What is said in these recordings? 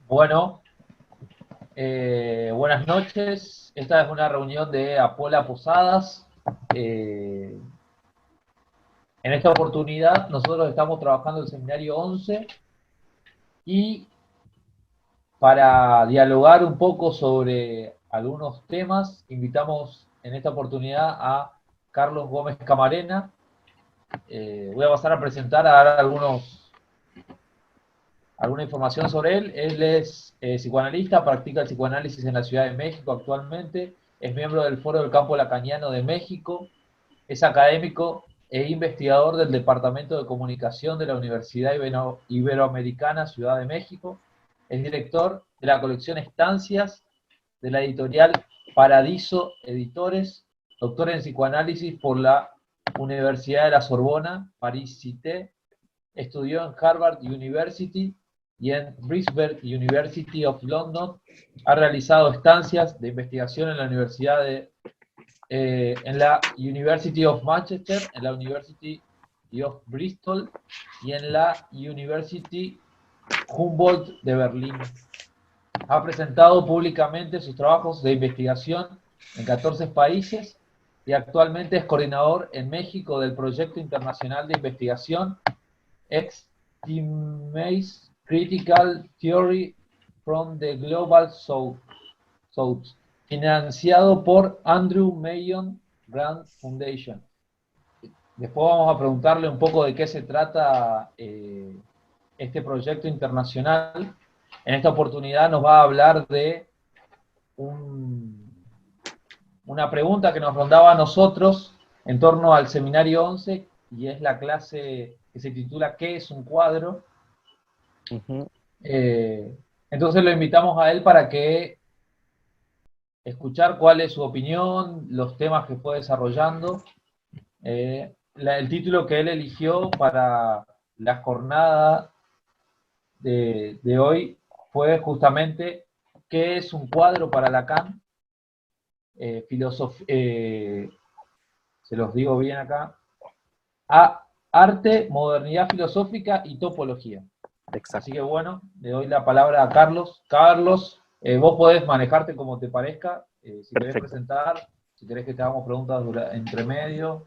Bueno, buenas noches. Esta es una reunión de Apola Posadas. Eh, en esta oportunidad nosotros estamos trabajando el seminario 11 y para dialogar un poco sobre algunos temas, invitamos en esta oportunidad a Carlos Gómez Camarena. Voy a pasar a presentar, a dar alguna información sobre él. Él es psicoanalista, practica el psicoanálisis en la Ciudad de México actualmente, es miembro del Foro del Campo Lacaniano de México, es académico e investigador del Departamento de Comunicación de la Universidad Iberoamericana Ciudad de México, es director de la colección Estancias de la editorial Paradiso Editores, doctor en psicoanálisis por la Universidad de la Sorbona, Paris Cité, estudió en Harvard University y en Brisbane University of London. Ha realizado estancias de investigación en la Universidad en la University of Manchester, en la University of Bristol y en la University Humboldt de Berlín. Ha presentado públicamente sus trabajos de investigación en 14 países y actualmente es coordinador en México del Proyecto Internacional de Investigación Estimates Critical Theory from the Global South, financiado por Andrew Mellon Grant Foundation. Después vamos a preguntarle un poco de qué se trata este proyecto internacional. En esta oportunidad nos va a hablar de una pregunta que nos rondaba a nosotros en torno al seminario 11 y es la clase que se titula ¿Qué es un cuadro? Eh, entonces lo invitamos a él para que escuchar cuál es su opinión, los temas que fue desarrollando. El título que él eligió para la jornada de hoy fue justamente ¿qué es un cuadro para Lacan? Se los digo bien acá. Arte, modernidad filosófica y topología. Exacto. Así que bueno, le doy la palabra a Carlos. Carlos, vos podés manejarte como te parezca, si querés presentar, si querés que te hagamos preguntas entre medio.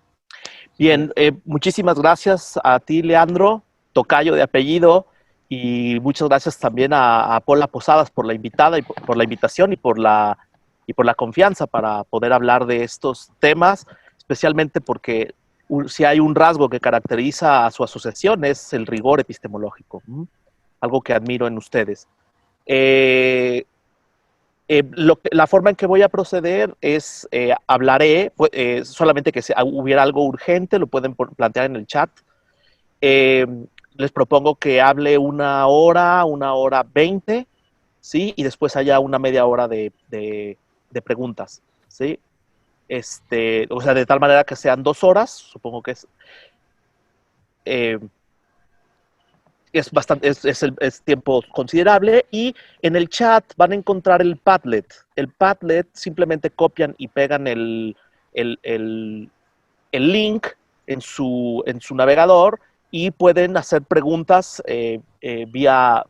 Bien, muchísimas gracias a ti, Leandro, tocayo de apellido, y muchas gracias también a Paula Posadas por la invitada y por la invitación y por la confianza para poder hablar de estos temas, especialmente porque si hay un rasgo que caracteriza a su asociación es el rigor epistemológico, algo que admiro en ustedes. La forma en que voy a proceder es, hablaré, solamente que hubiera algo urgente, lo pueden plantear en el chat. Les propongo que hable 1 hora 20, ¿sí? Y después haya una media hora de preguntas, ¿sí? O sea, de tal manera que sean 2 horas, supongo que es tiempo considerable, y en el chat van a encontrar el Padlet. El Padlet simplemente copian y pegan el link en su navegador y pueden hacer preguntas vía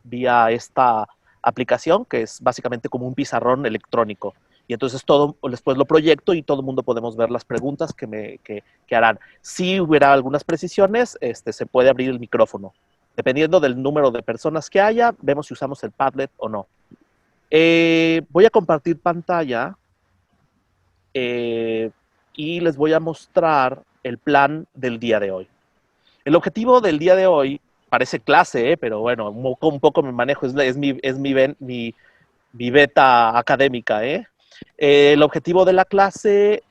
esta aplicación, que es básicamente como un pizarrón electrónico. Y entonces después lo proyecto y todo el mundo podemos ver las preguntas que harán. Si hubiera algunas precisiones, se puede abrir el micrófono. Dependiendo del número de personas que haya, vemos si usamos el Padlet o no. Voy a compartir pantalla y les voy a mostrar el plan del día de hoy. El objetivo del día de hoy parece clase, pero bueno, un poco me manejo, es mi beta académica. El objetivo de la clase,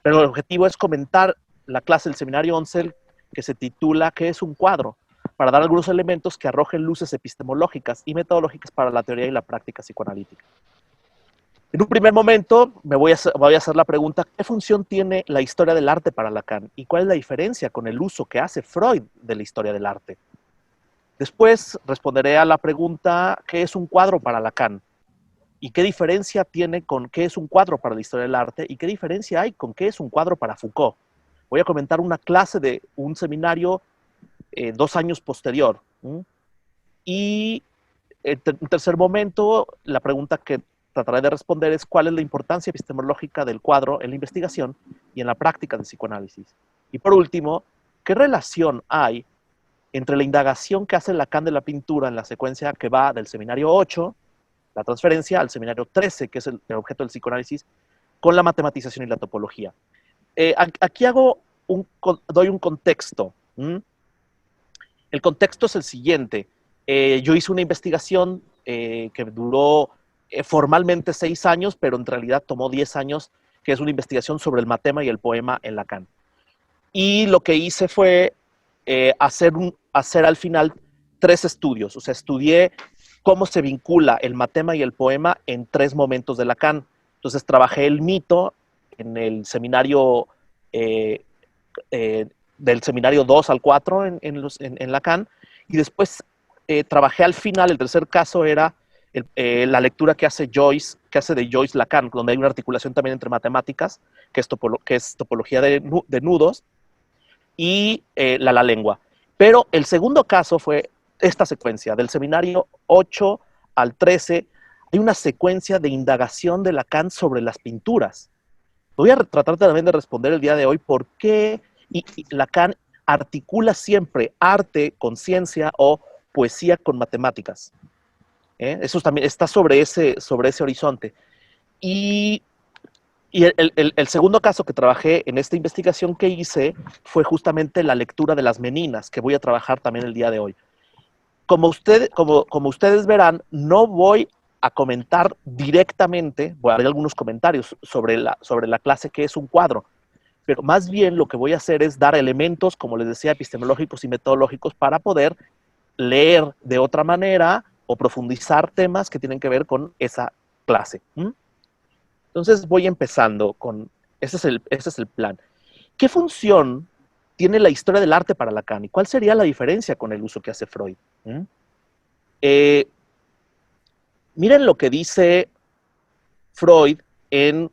pero el objetivo es comentar la clase del seminario 11 que se titula ¿Qué es un cuadro?, para dar algunos elementos que arrojen luces epistemológicas y metodológicas para la teoría y la práctica psicoanalítica. En un primer momento voy a hacer la pregunta: ¿qué función tiene la historia del arte para Lacan? ¿Y cuál es la diferencia con el uso que hace Freud de la historia del arte? Después responderé a la pregunta: ¿qué es un cuadro para Lacan? ¿Y qué diferencia tiene con qué es un cuadro para la historia del arte? ¿Y qué diferencia hay con qué es un cuadro para Foucault? Voy a comentar una clase de un seminario 2 años posterior. Y En tercer momento, la pregunta que trataré de responder es cuál es la importancia epistemológica del cuadro en la investigación y en la práctica del psicoanálisis. Y por último, ¿qué relación hay entre la indagación que hace Lacan de la pintura en la secuencia que va del seminario 8, la transferencia, al seminario 13, que es el objeto del psicoanálisis, con la matematización y la topología? Aquí doy un contexto. El contexto es el siguiente. Yo hice una investigación que duró formalmente 6 años, pero en realidad tomó 10 años, que es una investigación sobre el matema y el poema en Lacan. Y lo que hice fue hacer al final 3 estudios. O sea, estudié cómo se vincula el matema y el poema en 3 momentos de Lacan. Entonces trabajé el mito en el seminario del seminario 2 al 4 en Lacan, y después trabajé al final, el tercer caso era la lectura que hace de Joyce Lacan, donde hay una articulación también entre matemáticas, que es topología de nudos, y la lengua. Pero el segundo caso fue esta secuencia, del seminario 8 al 13, hay una secuencia de indagación de Lacan sobre las pinturas. Voy a tratar también de responder el día de hoy por qué y Lacan articula siempre arte con ciencia o poesía con matemáticas. Eso también está sobre ese horizonte. Y el segundo caso que trabajé en esta investigación que hice fue justamente la lectura de las meninas, que voy a trabajar también el día de hoy. Como ustedes verán, no voy a comentar directamente, voy a dar algunos comentarios sobre la clase que es un cuadro, pero más bien lo que voy a hacer es dar elementos, como les decía, epistemológicos y metodológicos para poder leer de otra manera o profundizar temas que tienen que ver con esa clase. Entonces voy empezando con, ese es el plan. ¿Qué función tiene la historia del arte para Lacan? ¿Y cuál sería la diferencia con el uso que hace Freud? Miren lo que dice Freud en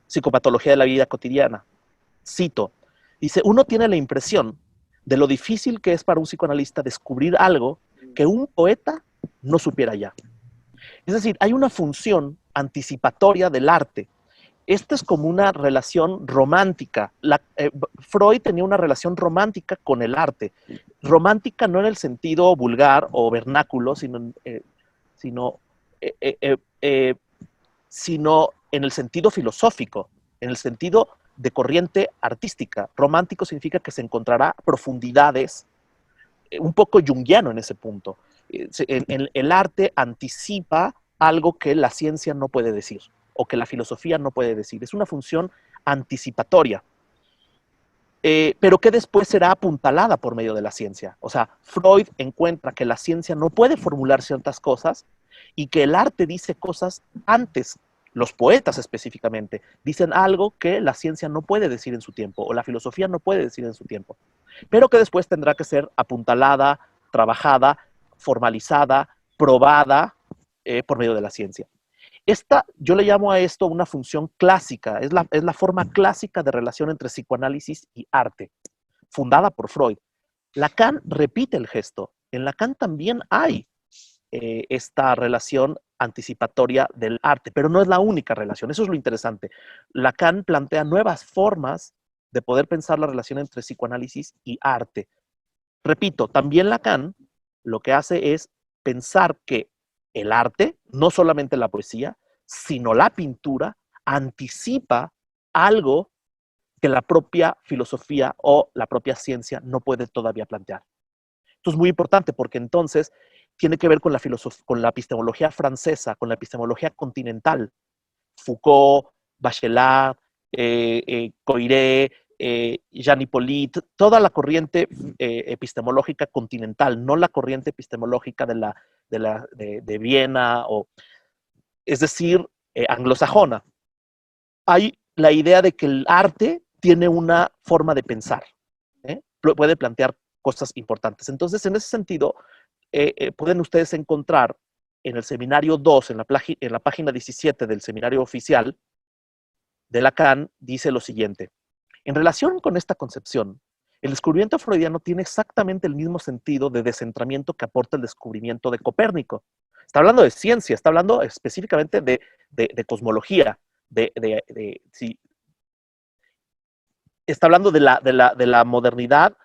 Psicopatología de la vida cotidiana. Cito, dice, uno tiene la impresión de lo difícil que es para un psicoanalista descubrir algo que un poeta no supiera ya. Es decir, hay una función anticipatoria del arte. Esta es como una relación romántica. Freud tenía una relación romántica con el arte. Romántica no en el sentido vulgar o vernáculo, sino en el sentido filosófico, en el sentido de corriente artística. Romántico significa que se encontrará profundidades, un poco junguiano en ese punto. El arte anticipa algo que la ciencia no puede decir, o que la filosofía no puede decir. Es una función anticipatoria, pero que después será apuntalada por medio de la ciencia. O sea, Freud encuentra que la ciencia no puede formular ciertas cosas y que el arte dice cosas antes. Los poetas específicamente dicen algo que la ciencia no puede decir en su tiempo, o la filosofía no puede decir en su tiempo, pero que después tendrá que ser apuntalada, trabajada, formalizada, probada por medio de la ciencia. Yo le llamo a esto una función clásica, es la forma clásica de relación entre psicoanálisis y arte, fundada por Freud. Lacan repite el gesto. En Lacan también hay esta relación anticipatoria del arte, pero no es la única relación. Eso es lo interesante. Lacan plantea nuevas formas de poder pensar la relación entre psicoanálisis y arte. Repito, también Lacan lo que hace es pensar que el arte, no solamente la poesía, sino la pintura, anticipa algo que la propia filosofía o la propia ciencia no puede todavía plantear. Esto es muy importante porque entonces tiene que ver con la epistemología francesa, con la epistemología continental. Foucault, Bachelard, Coiré, Jean Hippolyte, toda la corriente epistemológica continental, no la corriente epistemológica de Viena, es decir, anglosajona. Hay la idea de que el arte tiene una forma de pensar, puede plantear cosas importantes. Entonces, en ese sentido, pueden ustedes encontrar en el seminario 2, en la página 17 del seminario oficial de Lacan, dice lo siguiente. En relación con esta concepción, el descubrimiento freudiano tiene exactamente el mismo sentido de descentramiento que aporta el descubrimiento de Copérnico. está hablando de ciencia, está hablando específicamente de cosmología, sí, está hablando de la modernidad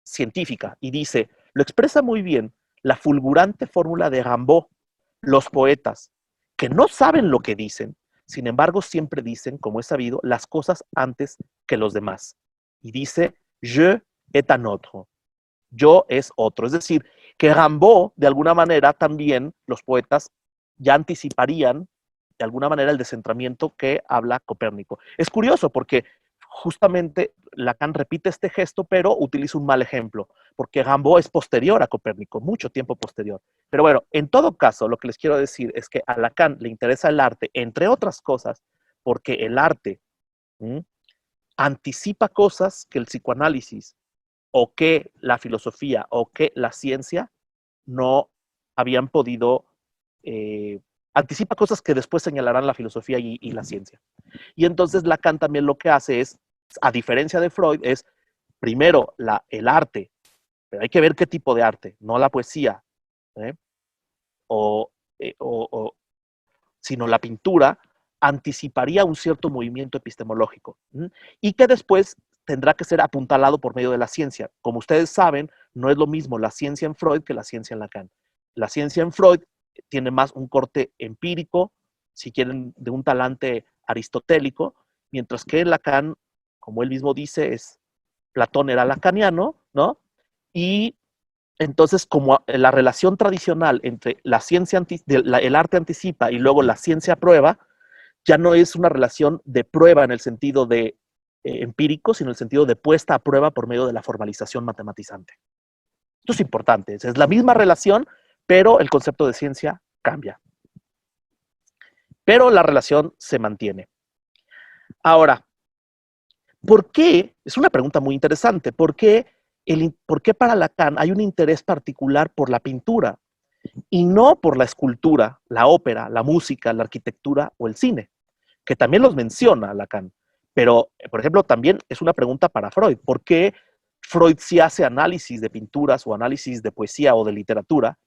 científica y dice, lo expresa muy bien la fulgurante fórmula de Rimbaud, los poetas, que no saben lo que dicen, sin embargo siempre dicen, como es sabido, las cosas antes que los demás. Y dice, je est un autre, yo es otro. Es decir, que Rimbaud, de alguna manera, también los poetas ya anticiparían de alguna manera el descentramiento que habla Copérnico. Es curioso porque justamente Lacan repite este gesto, pero utiliza un mal ejemplo, porque Rimbaud es posterior a Copérnico, mucho tiempo posterior. Pero bueno, en todo caso, lo que les quiero decir es que a Lacan le interesa el arte, entre otras cosas, porque el arte anticipa cosas que el psicoanálisis o que la filosofía o que la ciencia no habían podido, anticipa cosas que después señalarán la filosofía y la ciencia. Y entonces Lacan también lo que hace es, a diferencia de Freud, es primero el arte, pero hay que ver qué tipo de arte, no la poesía, ¿eh? o, sino la pintura, anticiparía un cierto movimiento epistemológico, y que después tendrá que ser apuntalado por medio de la ciencia. Como ustedes saben, no es lo mismo la ciencia en Freud que la ciencia en Lacan. La ciencia en Freud tiene más un corte empírico, si quieren, de un talante aristotélico, mientras que Lacan, como él mismo dice, Platón era lacaniano, ¿no? Y entonces, como la relación tradicional entre la ciencia, el arte anticipa y luego la ciencia prueba, ya no es una relación de prueba en el sentido de empírico, sino en el sentido de puesta a prueba por medio de la formalización matematizante. Esto es importante, es la misma relación, pero el concepto de ciencia cambia. Pero la relación se mantiene. Ahora, ¿por qué? Es una pregunta muy interesante. ¿Por qué para Lacan hay un interés particular por la pintura y no por la escultura, la ópera, la música, la arquitectura o el cine? Que también los menciona Lacan. Pero, por ejemplo, también es una pregunta para Freud. ¿Por qué Freud sí hace análisis de pinturas o análisis de poesía o de literatura,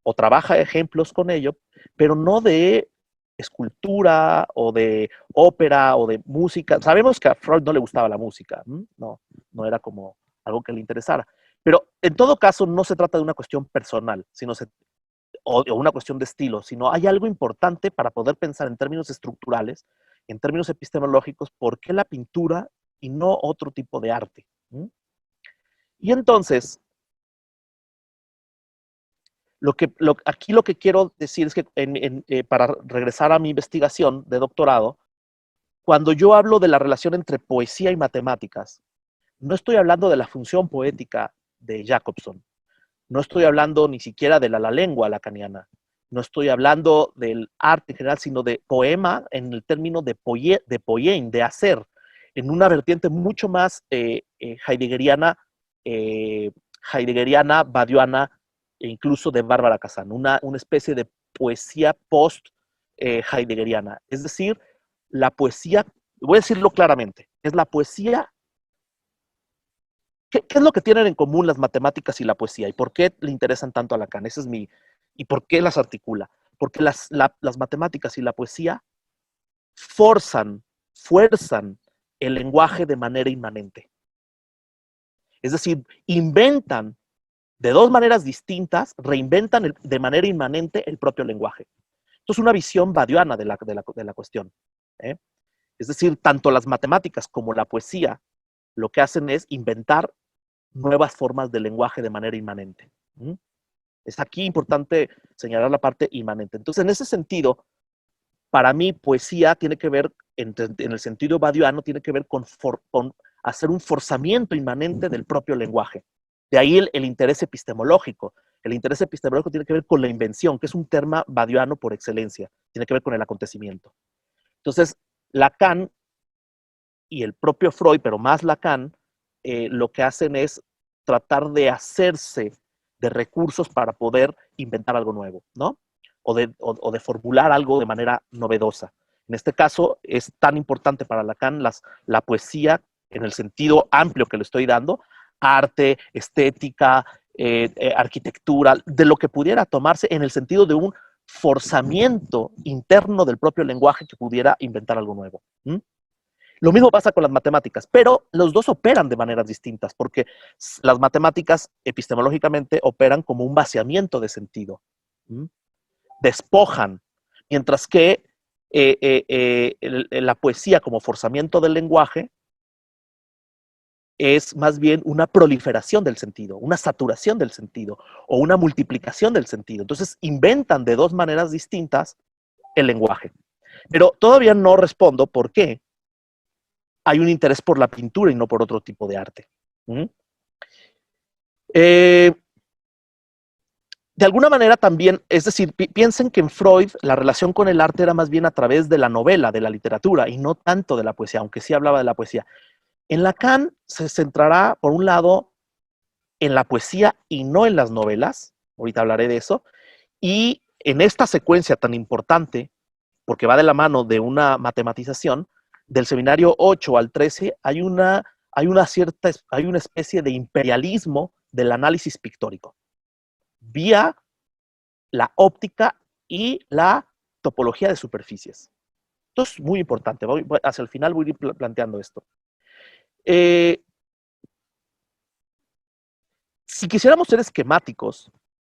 o trabaja ejemplos con ello, pero no de escultura o de ópera o de música? Sabemos que a Freud no le gustaba la música, no era como algo que le interesara. Pero en todo caso no se trata de una cuestión personal, o una cuestión de estilo, sino hay algo importante para poder pensar en términos estructurales, en términos epistemológicos, ¿por qué la pintura y no otro tipo de arte? Y entonces, aquí lo que quiero decir es que para regresar a mi investigación de doctorado, cuando yo hablo de la relación entre poesía y matemáticas, no estoy hablando de la función poética de Jacobson, no estoy hablando ni siquiera de la lengua lacaniana, no estoy hablando del arte en general, sino de poema en el término de poiein, de hacer, en una vertiente mucho más heideggeriana, badiouana, e incluso de Bárbara Kazan, una especie de poesía post-heideggeriana. Es decir, la poesía, voy a decirlo claramente, es la poesía. ¿Qué es lo que tienen en común las matemáticas y la poesía? ¿Y por qué le interesan tanto a Lacan? ¿Y por qué las articula? Porque las matemáticas y la poesía fuerzan el lenguaje de manera inmanente. Es decir, inventan de dos maneras distintas, reinventan de manera inmanente el propio lenguaje. Esto es una visión badiouana de la cuestión. Es decir, tanto las matemáticas como la poesía lo que hacen es inventar nuevas formas de lenguaje de manera inmanente. Es aquí importante señalar la parte inmanente. Entonces, en ese sentido, para mí, poesía tiene que ver, en el sentido badiouano, tiene que ver con hacer un forzamiento inmanente del propio lenguaje. De ahí el interés epistemológico. El interés epistemológico tiene que ver con la invención, que es un tema badiouano por excelencia. Tiene que ver con el acontecimiento. Entonces, Lacan y el propio Freud, pero más Lacan, lo que hacen es tratar de hacerse de recursos para poder inventar algo nuevo, ¿no? O de formular algo de manera novedosa. En este caso, es tan importante para Lacan la poesía, en el sentido amplio que le estoy dando, arte, estética, arquitectura, de lo que pudiera tomarse en el sentido de un forzamiento interno del propio lenguaje que pudiera inventar algo nuevo. Lo mismo pasa con las matemáticas, pero los dos operan de maneras distintas, porque las matemáticas epistemológicamente operan como un vaciamiento de sentido, despojan, mientras que la poesía como forzamiento del lenguaje es más bien una proliferación del sentido, una saturación del sentido o una multiplicación del sentido. Entonces inventan de dos maneras distintas el lenguaje. Pero todavía no respondo por qué hay un interés por la pintura y no por otro tipo de arte. De alguna manera también, es decir, piensen que en Freud la relación con el arte era más bien a través de la novela, de la literatura, y no tanto de la poesía, aunque sí hablaba de la poesía. En Lacan se centrará, por un lado, en la poesía y no en las novelas, ahorita hablaré de eso, y en esta secuencia tan importante, porque va de la mano de una matematización, del seminario 8 al 13 hay una especie de imperialismo del análisis pictórico, vía la óptica y la topología de superficies. Esto es muy importante, hacia el final voy a ir planteando esto. Si quisiéramos ser esquemáticos,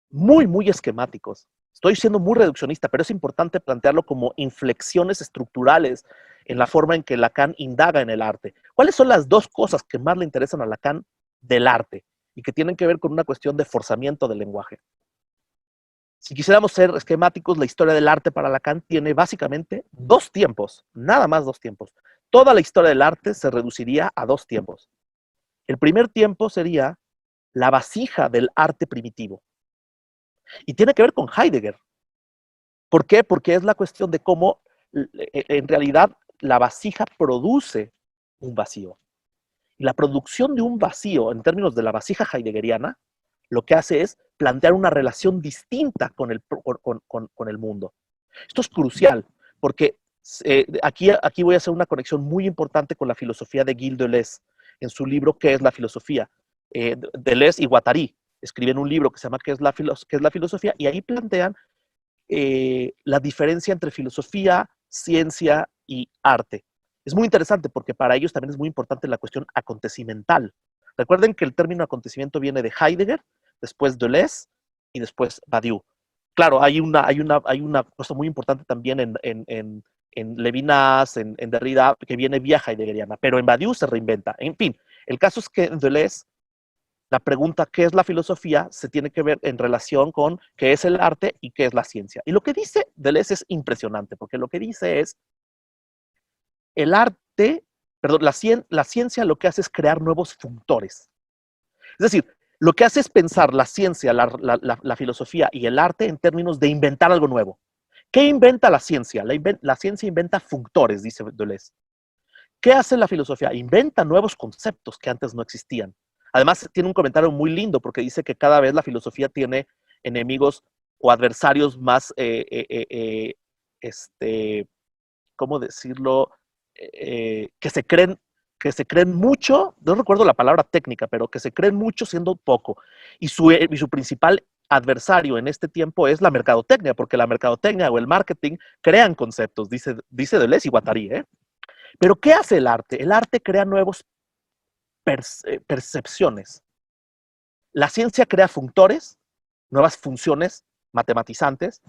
muy esquemáticos, estoy siendo muy reduccionista, pero es importante plantearlo como inflexiones estructurales en la forma en que Lacan indaga en el arte. ¿Cuáles son las dos cosas que más le interesan a Lacan del arte y que tienen que ver con una cuestión de forzamiento del lenguaje? Si quisiéramos ser esquemáticos, la historia del arte para Lacan tiene básicamente dos tiempos, nada más dos tiempos. Toda la historia del arte se reduciría a dos tiempos. El primer tiempo sería la vasija del arte primitivo. Y tiene que ver con Heidegger. ¿Por qué? Porque es la cuestión de cómo en realidad la vasija produce un vacío. Y la producción de un vacío, en términos de la vasija heideggeriana, lo que hace es plantear una relación distinta con el mundo. Esto es crucial, porque aquí voy a hacer una conexión muy importante con la filosofía de Gilles Deleuze, en su libro ¿Qué es la filosofía? Deleuze y Guattari escriben un libro que se llama ¿Qué es la filosofía? Y ahí plantean la diferencia entre filosofía, ciencia y arte. Es muy interesante porque para ellos también es muy importante la cuestión acontecimental. Recuerden que el término acontecimiento viene de Heidegger, después Deleuze y después Badiou. Claro, hay una cosa muy importante también en Levinas, en Derrida, que viene vía heideggeriana, pero en Badiou se reinventa. En fin, el caso es que en Deleuze la pregunta ¿qué es la filosofía? Se tiene que ver en relación con qué es el arte y qué es la ciencia. Y lo que dice Deleuze es impresionante, porque lo que dice es el arte, perdón, la ciencia lo que hace es crear nuevos functores. Es decir, lo que hace es pensar la ciencia, la filosofía y el arte en términos de inventar algo nuevo. ¿Qué inventa la ciencia? La ciencia inventa functores, dice Deleuze. ¿Qué hace la filosofía? Inventa nuevos conceptos que antes no existían. Además, tiene un comentario muy lindo porque dice que cada vez la filosofía tiene enemigos o adversarios más, ¿cómo decirlo? Que se creen mucho, no recuerdo la palabra técnica, pero que se creen mucho siendo poco. Y su principal adversario en este tiempo es la mercadotecnia, porque la mercadotecnia o el marketing crean conceptos, dice Deleuze y Guattari, ¿eh? Pero ¿qué hace el arte? El arte crea nuevos percepciones. La ciencia crea functores, nuevas funciones matematizantes,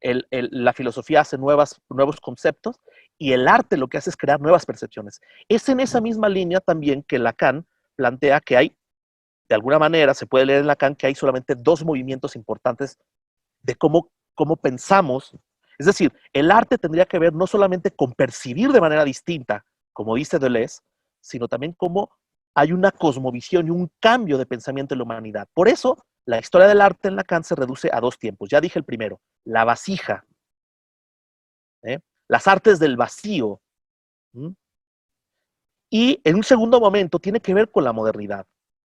la filosofía hace nuevos conceptos y el arte lo que hace es crear nuevas percepciones. Es en esa misma línea también que Lacan plantea que hay, de alguna manera, se puede leer en Lacan que hay solamente dos movimientos importantes de cómo pensamos. Es decir, el arte tendría que ver no solamente con percibir de manera distinta, como dice Deleuze, sino también cómo hay una cosmovisión y un cambio de pensamiento en la humanidad. Por eso, la historia del arte en Lacan se reduce a dos tiempos. Ya dije el primero, la vasija, las artes del vacío. Y en un segundo momento tiene que ver con la modernidad,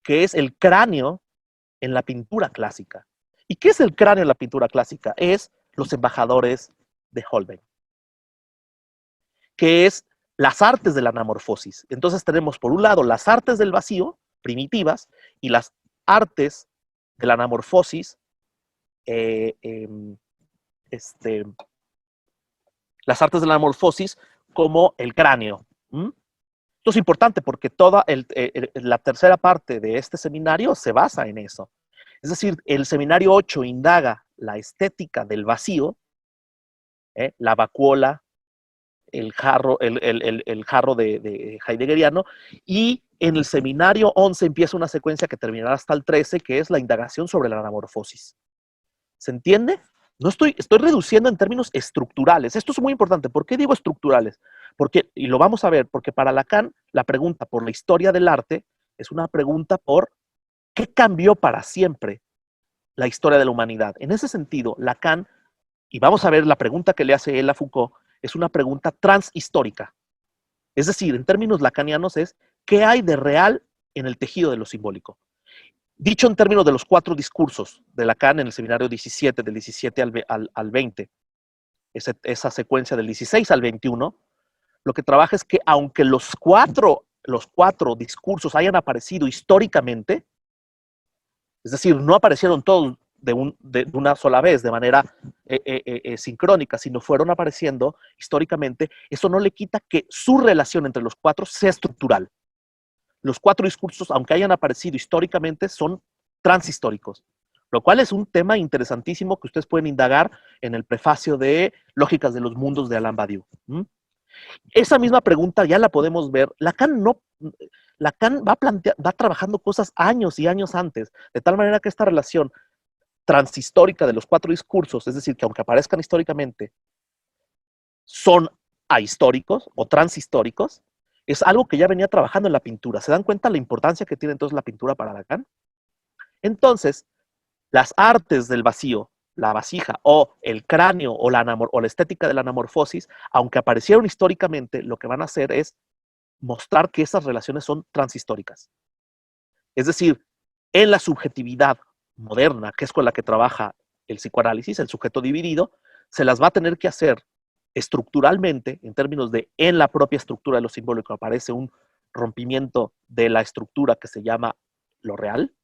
que es el cráneo en la pintura clásica. ¿Y qué es el cráneo en la pintura clásica? Es los embajadores de Holbein, que es las artes de la anamorfosis. Entonces tenemos por un lado las artes del vacío, primitivas, y las artes de la anamorfosis, este, las artes de la anamorfosis como el cráneo. Esto es importante porque toda la tercera parte de este seminario se basa en eso. Es decir, el seminario 8 indaga la estética del vacío, la vacuola, el jarro de heideggeriano, y en el seminario 11 empieza una secuencia que terminará hasta el 13, que es la indagación sobre la anamorfosis. ¿Se entiende? No estoy reduciendo en términos estructurales. Esto es muy importante. ¿Por qué digo estructurales? Porque, y lo vamos a ver, porque para Lacan la pregunta por la historia del arte es una pregunta por ¿qué cambió para siempre la historia de la humanidad? En ese sentido, Lacan, y vamos a ver la pregunta que le hace él a Foucault, es una pregunta transhistórica. Es decir, en términos lacanianos es ¿qué hay de real en el tejido de lo simbólico? Dicho en términos de los 4 discursos de Lacan en el seminario 17, del 17 al 20, esa secuencia del 16 al 21, lo que trabaja es que aunque los cuatro discursos hayan aparecido históricamente, es decir, no aparecieron todos de una sola vez, de manera sincrónica, sino fueron apareciendo históricamente, eso no le quita que su relación entre los 4 sea estructural. Los 4 discursos, aunque hayan aparecido históricamente, son transhistóricos, lo cual es un tema interesantísimo que ustedes pueden indagar en el prefacio de Lógicas de los Mundos de Alain Badiou. Esa misma pregunta ya la podemos ver. Lacan va trabajando cosas años y años antes, de tal manera que esta relación transhistórica de los 4 discursos, es decir, que aunque aparezcan históricamente, son ahistóricos o transhistóricos, es algo que ya venía trabajando en la pintura. ¿Se dan cuenta la importancia que tiene entonces la pintura para Lacan? Entonces, las artes del vacío, la vasija o el cráneo o la estética de la anamorfosis, aunque aparecieron históricamente, lo que van a hacer es mostrar que esas relaciones son transhistóricas. Es decir, en la subjetividad moderna, que es con la que trabaja el psicoanálisis, el sujeto dividido, se las va a tener que hacer estructuralmente, en términos de en la propia estructura de lo simbólico aparece un rompimiento de la estructura que se llama lo real,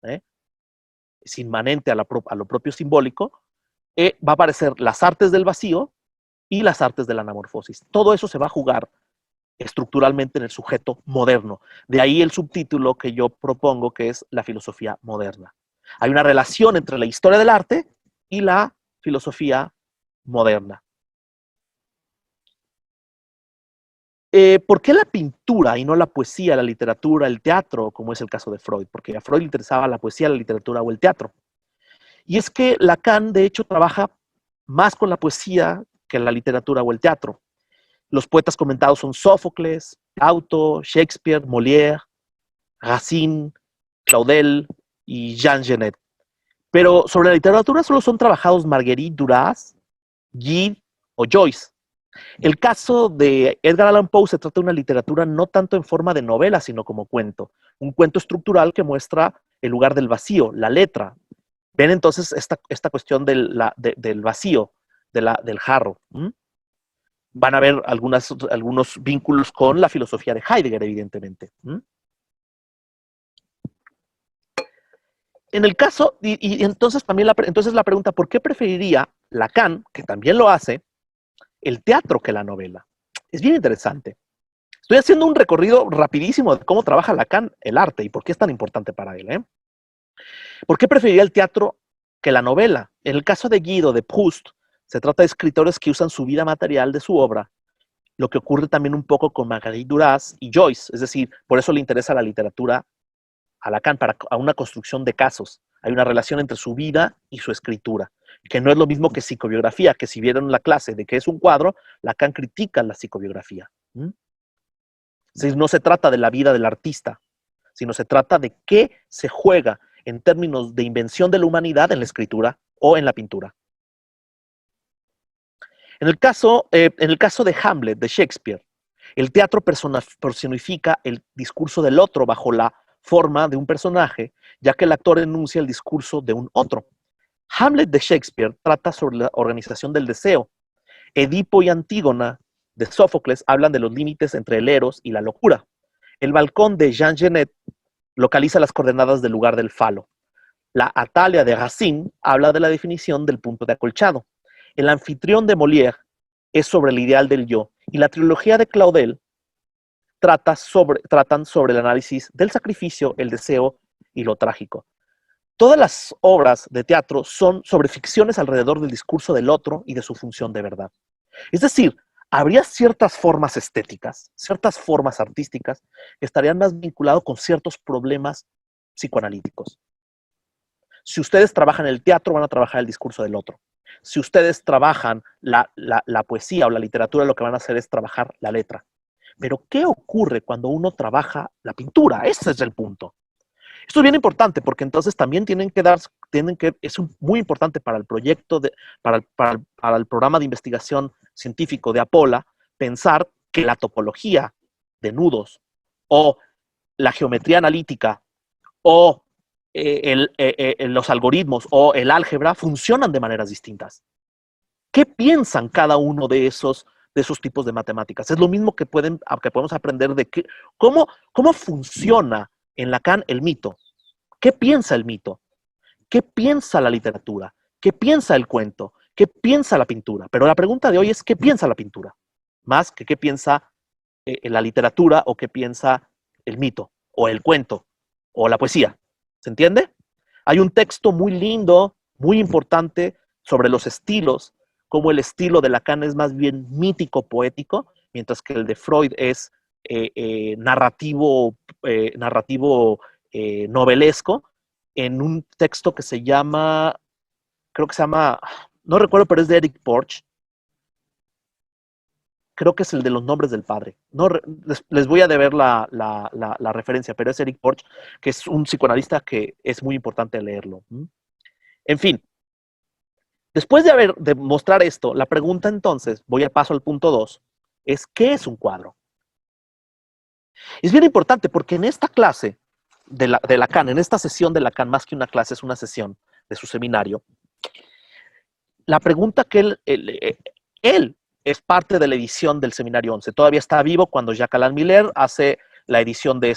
es inmanente a lo propio simbólico, va a aparecer las artes del vacío y las artes de la anamorfosis. Todo eso se va a jugar estructuralmente en el sujeto moderno. De ahí el subtítulo que yo propongo, que es la filosofía moderna. Hay una relación entre la historia del arte y la filosofía moderna. ¿Por qué la pintura y no la poesía, la literatura, el teatro, como es el caso de Freud? Porque a Freud le interesaba la poesía, la literatura o el teatro. Y es que Lacan, de hecho, trabaja más con la poesía que la literatura o el teatro. Los poetas comentados son Sófocles, Plauto, Shakespeare, Molière, Racine, Claudel y Jean Genet. Pero sobre la literatura solo son trabajados Marguerite Duras, Gide o Joyce. El caso de Edgar Allan Poe se trata de una literatura no tanto en forma de novela, sino como cuento. Un cuento estructural que muestra el lugar del vacío, la letra. Ven entonces esta cuestión del vacío, del jarro. Van a ver algunos vínculos con la filosofía de Heidegger, evidentemente. En el caso, y entonces también entonces la pregunta, ¿por qué preferiría Lacan, que también lo hace, el teatro que la novela? Es bien interesante. Estoy haciendo un recorrido rapidísimo de cómo trabaja Lacan el arte y por qué es tan importante para él. ¿Por qué preferiría el teatro que la novela? En el caso de Guido, de Proust, se trata de escritores que usan su vida material de su obra, lo que ocurre también un poco con Marguerite Duras y Joyce, es decir, por eso le interesa la literatura a Lacan, a una construcción de casos. Hay una relación entre su vida y su escritura, que no es lo mismo que psicobiografía, que si vieron la clase de qué es un cuadro, Lacan critica la psicobiografía. Es decir, no se trata de la vida del artista, sino se trata de qué se juega en términos de invención de la humanidad en la escritura o en la pintura. En el caso de Hamlet, de Shakespeare, el teatro personifica el discurso del otro bajo la forma de un personaje, ya que el actor enuncia el discurso de un otro. Hamlet de Shakespeare trata sobre la organización del deseo. Edipo y Antígona de Sófocles hablan de los límites entre el eros y la locura. El balcón de Jean Genet localiza las coordenadas del lugar del falo. La Atalia de Racine habla de la definición del punto de acolchado. El anfitrión de Molière es sobre el ideal del yo, y la trilogía de Claudel tratan sobre el análisis del sacrificio, el deseo y lo trágico. Todas las obras de teatro son sobre ficciones alrededor del discurso del otro y de su función de verdad. Es decir, habría ciertas formas estéticas, ciertas formas artísticas que estarían más vinculadas con ciertos problemas psicoanalíticos. Si ustedes trabajan el teatro, van a trabajar el discurso del otro. Si ustedes trabajan la poesía o la literatura, lo que van a hacer es trabajar la letra. Pero, ¿qué ocurre cuando uno trabaja la pintura? Ese es el punto. Esto es bien importante porque entonces también es muy importante para el proyecto, para el programa de investigación científico de Apola, pensar que la topología de nudos o la geometría analítica o los algoritmos o el álgebra funcionan de maneras distintas. ¿Qué piensan cada uno de esos tipos de matemáticas? Es lo mismo que podemos aprender de cómo funciona en Lacan el mito. ¿Qué piensa el mito? ¿Qué piensa la literatura? ¿Qué piensa el cuento? ¿Qué piensa la pintura? Pero la pregunta de hoy es ¿qué piensa la pintura? Más que qué piensa la literatura o qué piensa el mito o el cuento o la poesía. ¿Se entiende? Hay un texto muy lindo, muy importante sobre los estilos, como el estilo de Lacan es más bien mítico-poético, mientras que el de Freud es narrativo novelesco, en un texto que se llama, no recuerdo, pero es de Eric Porch. Creo que es el de los nombres del padre. No, les voy a deber la referencia, pero es Eric Porch, que es un psicoanalista que es muy importante leerlo. En fin, después de mostrar esto, la pregunta entonces, voy a paso al punto 2, es ¿qué es un cuadro? Es bien importante porque en esta clase de Lacan, en esta sesión de Lacan, más que una clase, es una sesión de su seminario, la pregunta que él es parte de la edición del Seminario 11. Todavía está vivo cuando Jacques Alain Miller hace la edición de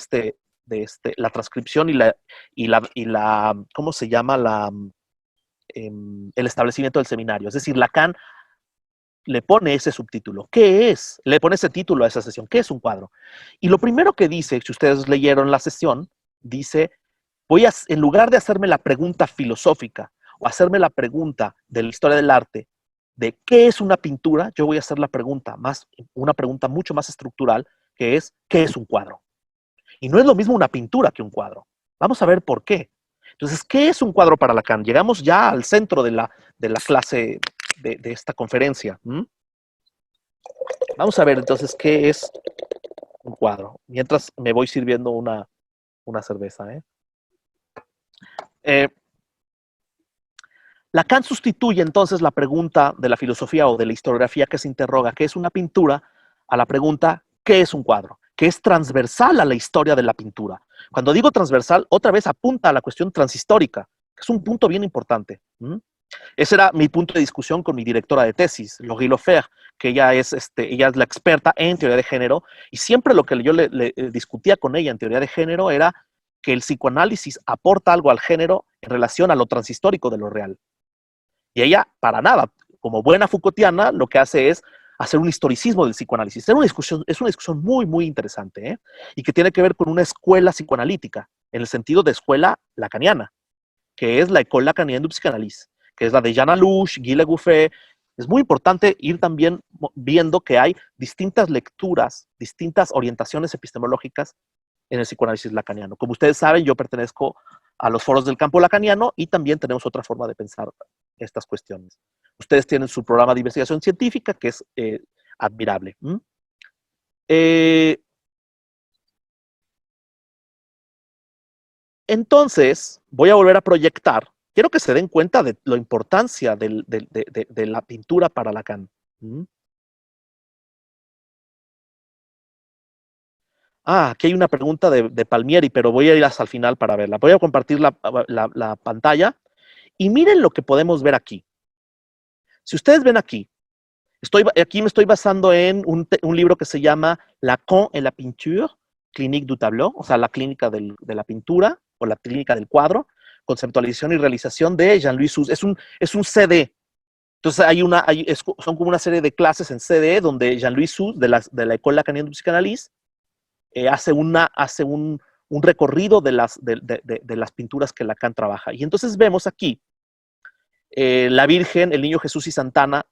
la transcripción y la ¿cómo se llama? El establecimiento del seminario. Es decir, Lacan le pone ese subtítulo. ¿Qué es? Le pone ese título a esa sesión. ¿Qué es un cuadro? Y lo primero que dice, si ustedes leyeron la sesión, dice, en lugar de hacerme la pregunta filosófica o hacerme la pregunta de la historia del arte, de qué es una pintura, yo voy a hacer una pregunta mucho más estructural, que es, ¿qué es un cuadro? Y no es lo mismo una pintura que un cuadro. Vamos a ver por qué. Entonces, ¿qué es un cuadro para Lacan? Llegamos ya al centro de la clase de esta conferencia. Vamos a ver entonces qué es un cuadro. Mientras me voy sirviendo una cerveza. Lacan sustituye entonces la pregunta de la filosofía o de la historiografía que se interroga ¿qué es una pintura? A la pregunta ¿qué es un cuadro? Que es transversal a la historia de la pintura. Cuando digo transversal, otra vez apunta a la cuestión transhistórica, que es un punto bien importante. Ese era mi punto de discusión con mi directora de tesis, Laurie Lofer, que ella es la experta en teoría de género, y siempre lo que yo le discutía con ella en teoría de género era que el psicoanálisis aporta algo al género en relación a lo transhistórico de lo real. Y ella, para nada, como buena Foucaultiana, lo que hace es hacer un historicismo del psicoanálisis. Es una discusión muy, muy interesante, y que tiene que ver con una escuela psicoanalítica, en el sentido de escuela lacaniana, que es la École lacanienne du psychanalyse, que es la de Jean Alouche, Guy Legouffé. Es muy importante ir también viendo que hay distintas lecturas, distintas orientaciones epistemológicas en el psicoanálisis lacaniano. Como ustedes saben, yo pertenezco a los foros del campo lacaniano y también tenemos otra forma de pensar estas cuestiones. Ustedes tienen su programa de investigación científica, que es admirable. Entonces, voy a volver a proyectar. Quiero que se den cuenta de la importancia de la pintura para Lacan. Aquí hay una pregunta de Palmieri, pero voy a ir hasta el final para verla. Voy a compartir la pantalla y miren lo que podemos ver aquí. Si ustedes ven aquí, aquí me estoy basando en un libro que se llama Lacan et la peinture, Clinique du tableau, o sea, la clínica de la pintura o la clínica del cuadro, conceptualización y realización de Jean-Louis Suze. Es un CD. Entonces son como una serie de clases en CD donde Jean-Louis Suze, de la École Lacanienne du Psychanalyse, hace un recorrido de las pinturas que Lacan trabaja. Y entonces vemos aquí la Virgen, el Niño Jesús y Santana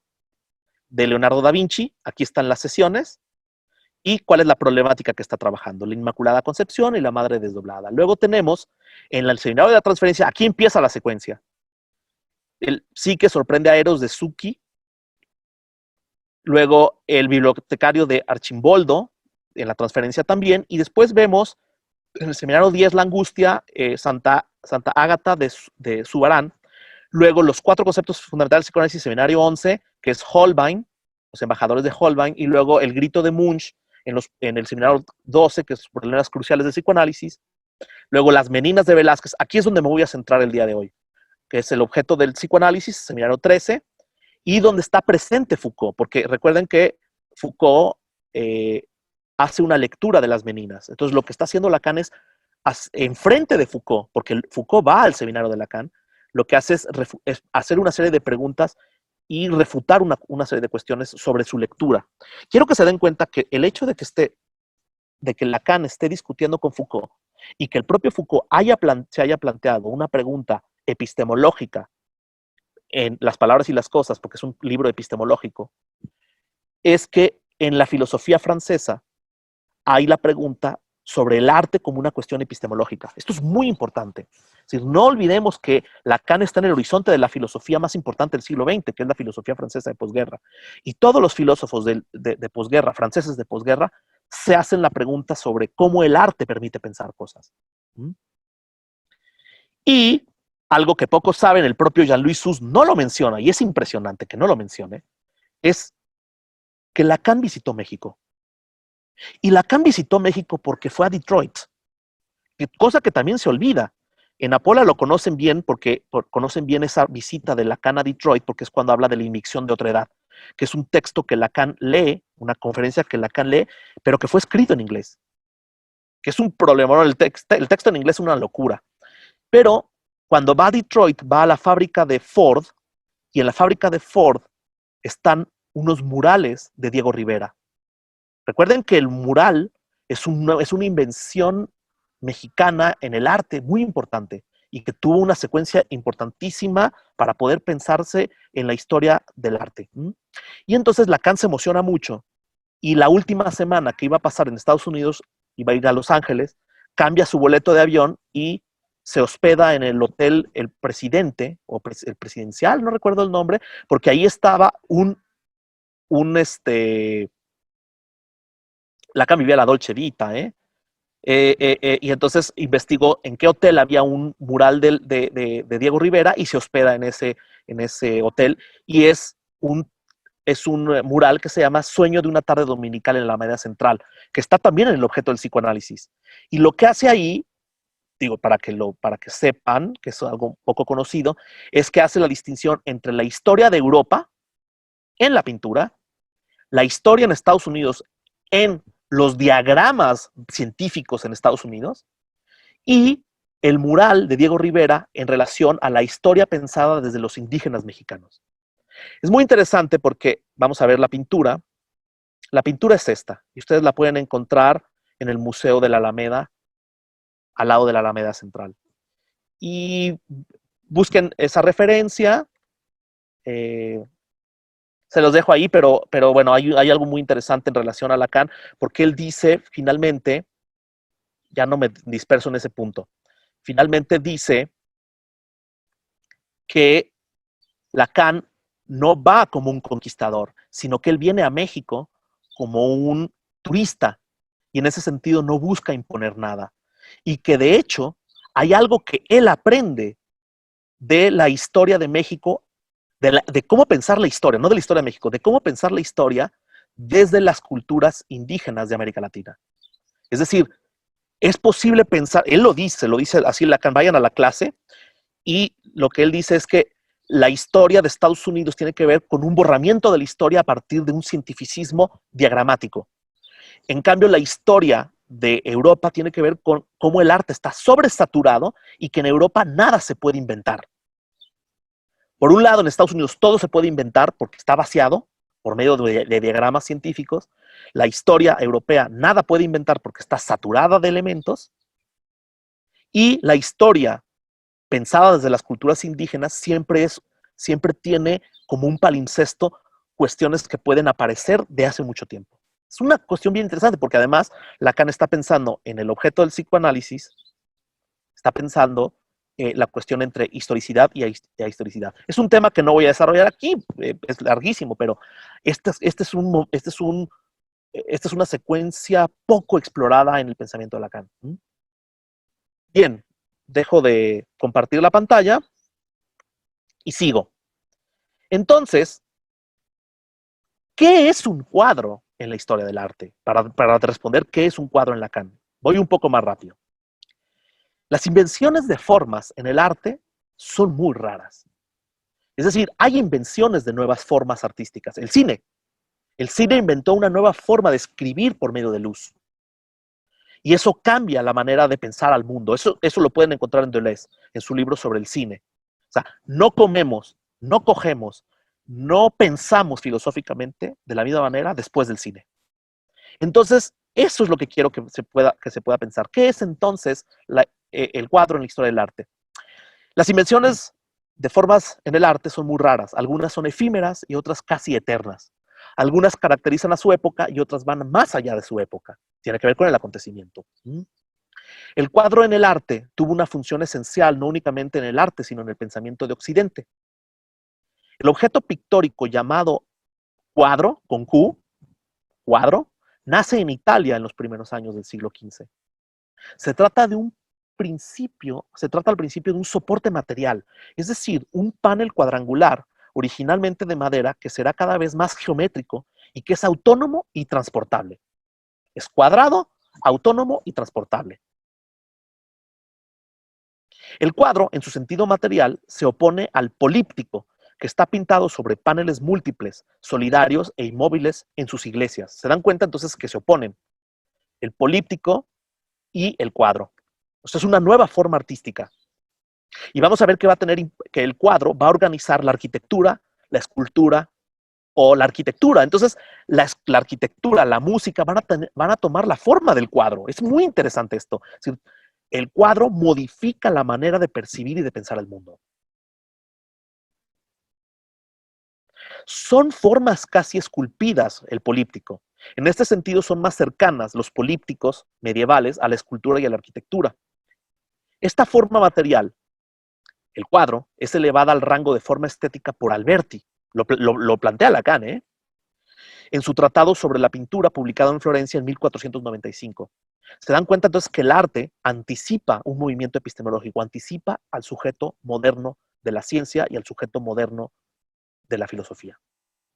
de Leonardo da Vinci. Aquí están las sesiones. ¿Y cuál es la problemática que está trabajando? La Inmaculada Concepción y la Madre Desdoblada. Luego tenemos, en el Seminario de la Transferencia, aquí empieza la secuencia. El Psique sorprende a Eros de Zucchi. Luego, el bibliotecario de Archimboldo, en la Transferencia también. Y después vemos, en el Seminario 10, la Angustia, Santa Ágata de Subarán. Luego, los 4 conceptos fundamentales del psicoanálisis, Seminario 11, que es Holbein, los embajadores de Holbein. Y luego, el Grito de Munch, en el Seminario 12, que es problemas cruciales del psicoanálisis. Luego, las Meninas de Velázquez. Aquí es donde me voy a centrar el día de hoy, que es el objeto del psicoanálisis, Seminario 13, y donde está presente Foucault, porque recuerden que Foucault hace una lectura de las Meninas. Entonces, lo que está haciendo Lacan es, enfrente de Foucault, porque Foucault va al seminario de Lacan, lo que hace es hacer una serie de preguntas y refutar una serie de cuestiones sobre su lectura. Quiero que se den cuenta que el hecho de que Lacan esté discutiendo con Foucault y que el propio Foucault se haya planteado una pregunta epistemológica en Las palabras y las cosas, porque es un libro epistemológico, es que en la filosofía francesa hay la pregunta sobre el arte como una cuestión epistemológica. Esto es muy importante. Es decir, no olvidemos que Lacan está en el horizonte de la filosofía más importante del siglo XX, que es la filosofía francesa de posguerra. Y todos los filósofos de posguerra, franceses de posguerra, se hacen la pregunta sobre cómo el arte permite pensar cosas. Y algo que pocos saben, el propio Jean-Louis Suze no lo menciona, y es impresionante que no lo mencione, es que Lacan visitó México. Y Lacan visitó México porque fue a Detroit, cosa que también se olvida. En Apola lo conocen bien porque conocen bien esa visita de Lacan a Detroit, porque es cuando habla de la inmixción de otra edad, que es un texto que Lacan lee, una conferencia que Lacan lee, pero que fue escrito en inglés, que es un problema. El texto en inglés es una locura. Pero cuando va a Detroit, va a la fábrica de Ford, y en la fábrica de Ford están unos murales de Diego Rivera. Recuerden que el mural es una invención mexicana en el arte muy importante y que tuvo una secuencia importantísima para poder pensarse en la historia del arte. Y entonces Lacan se emociona mucho, y la última semana que iba a pasar en Estados Unidos, iba a ir a Los Ángeles, cambia su boleto de avión y se hospeda en el hotel El Presidente, o el Presidencial, no recuerdo el nombre, porque ahí estaba Lacan vivía la Dolce Vita, y entonces investigó en qué hotel había un mural de Diego Rivera y se hospeda en ese hotel, y es un mural que se llama Sueño de una tarde dominical en la Alameda Central, que está también en el objeto del psicoanálisis. Y lo que hace ahí, digo, para que sepan, que es algo poco conocido, es que hace la distinción entre la historia de Europa en la pintura, la historia en Estados Unidos en los diagramas científicos en Estados Unidos, y el mural de Diego Rivera en relación a la historia pensada desde los indígenas mexicanos. Es muy interesante porque vamos a ver la pintura. La pintura es esta, y ustedes la pueden encontrar en el Museo de la Alameda, al lado de la Alameda Central. Y busquen esa referencia. Se los dejo ahí, pero bueno, hay algo muy interesante en relación a Lacan, porque él dice, finalmente, ya no me disperso en ese punto, finalmente dice que Lacan no va como un conquistador, sino que él viene a México como un turista, y en ese sentido no busca imponer nada. Y que de hecho hay algo que él aprende de la historia de México, de cómo pensar la historia, no de la historia de México, de cómo pensar la historia desde las culturas indígenas de América Latina. Es decir, es posible pensar, él lo dice así Lacan, vayan a la clase, y lo que él dice es que la historia de Estados Unidos tiene que ver con un borramiento de la historia a partir de un cientificismo diagramático. En cambio, la historia de Europa tiene que ver con cómo el arte está sobresaturado y que en Europa nada se puede inventar. Por un lado, en Estados Unidos todo se puede inventar porque está vaciado por medio de diagramas científicos. La historia europea nada puede inventar porque está saturada de elementos. Y la historia pensada desde las culturas indígenas siempre tiene como un palimpsesto cuestiones que pueden aparecer de hace mucho tiempo. Es una cuestión bien interesante porque además Lacan está pensando en el objeto del psicoanálisis, está pensando la cuestión entre historicidad y ahistoricidad. Es un tema que no voy a desarrollar aquí, es larguísimo, pero esta es una secuencia poco explorada en el pensamiento de Lacan. Bien, dejo de compartir la pantalla y sigo. Entonces, ¿qué es un cuadro en la historia del arte? Para responder qué es un cuadro en Lacan. Voy un poco más rápido. Las invenciones de formas en el arte son muy raras. Es decir, hay invenciones de nuevas formas artísticas. El cine. El cine inventó una nueva forma de escribir por medio de luz. Y eso cambia la manera de pensar al mundo. Eso lo pueden encontrar en Deleuze, en su libro sobre el cine. O sea, no comemos, no cogemos, no pensamos filosóficamente de la misma manera después del cine. Entonces, eso es lo que quiero que se pueda pensar. ¿Qué es entonces el cuadro en la historia del arte? Las invenciones de formas en el arte son muy raras. Algunas son efímeras y otras casi eternas. Algunas caracterizan a su época y otras van más allá de su época. Tiene que ver con el acontecimiento. El cuadro en el arte tuvo una función esencial no únicamente en el arte, sino en el pensamiento de Occidente. El objeto pictórico llamado cuadro, con Q, cuadro, nace en Italia en los primeros años del siglo XV. Se trata al principio de un soporte material, es decir, un panel cuadrangular, originalmente de madera, que será cada vez más geométrico y que es autónomo y transportable. Es cuadrado, autónomo y transportable. El cuadro, en su sentido material, se opone al políptico, que está pintado sobre paneles múltiples, solidarios e inmóviles en sus iglesias. ¿Se dan cuenta entonces que se oponen? El políptico y el cuadro. Esto es una nueva forma artística. Y vamos a ver que que el cuadro va a organizar la arquitectura, la escultura o la arquitectura. Entonces, la arquitectura, la música van a tomar la forma del cuadro. Es muy interesante esto. Es decir, el cuadro modifica la manera de percibir y de pensar el mundo. Son formas casi esculpidas el políptico. En este sentido son más cercanas los polípticos medievales a la escultura y a la arquitectura. Esta forma material, el cuadro, es elevada al rango de forma estética por Alberti. Lo plantea Lacan, en su tratado sobre la pintura publicado en Florencia en 1495. Se dan cuenta entonces que el arte anticipa un movimiento epistemológico, anticipa al sujeto moderno de la ciencia y al sujeto moderno de la filosofía.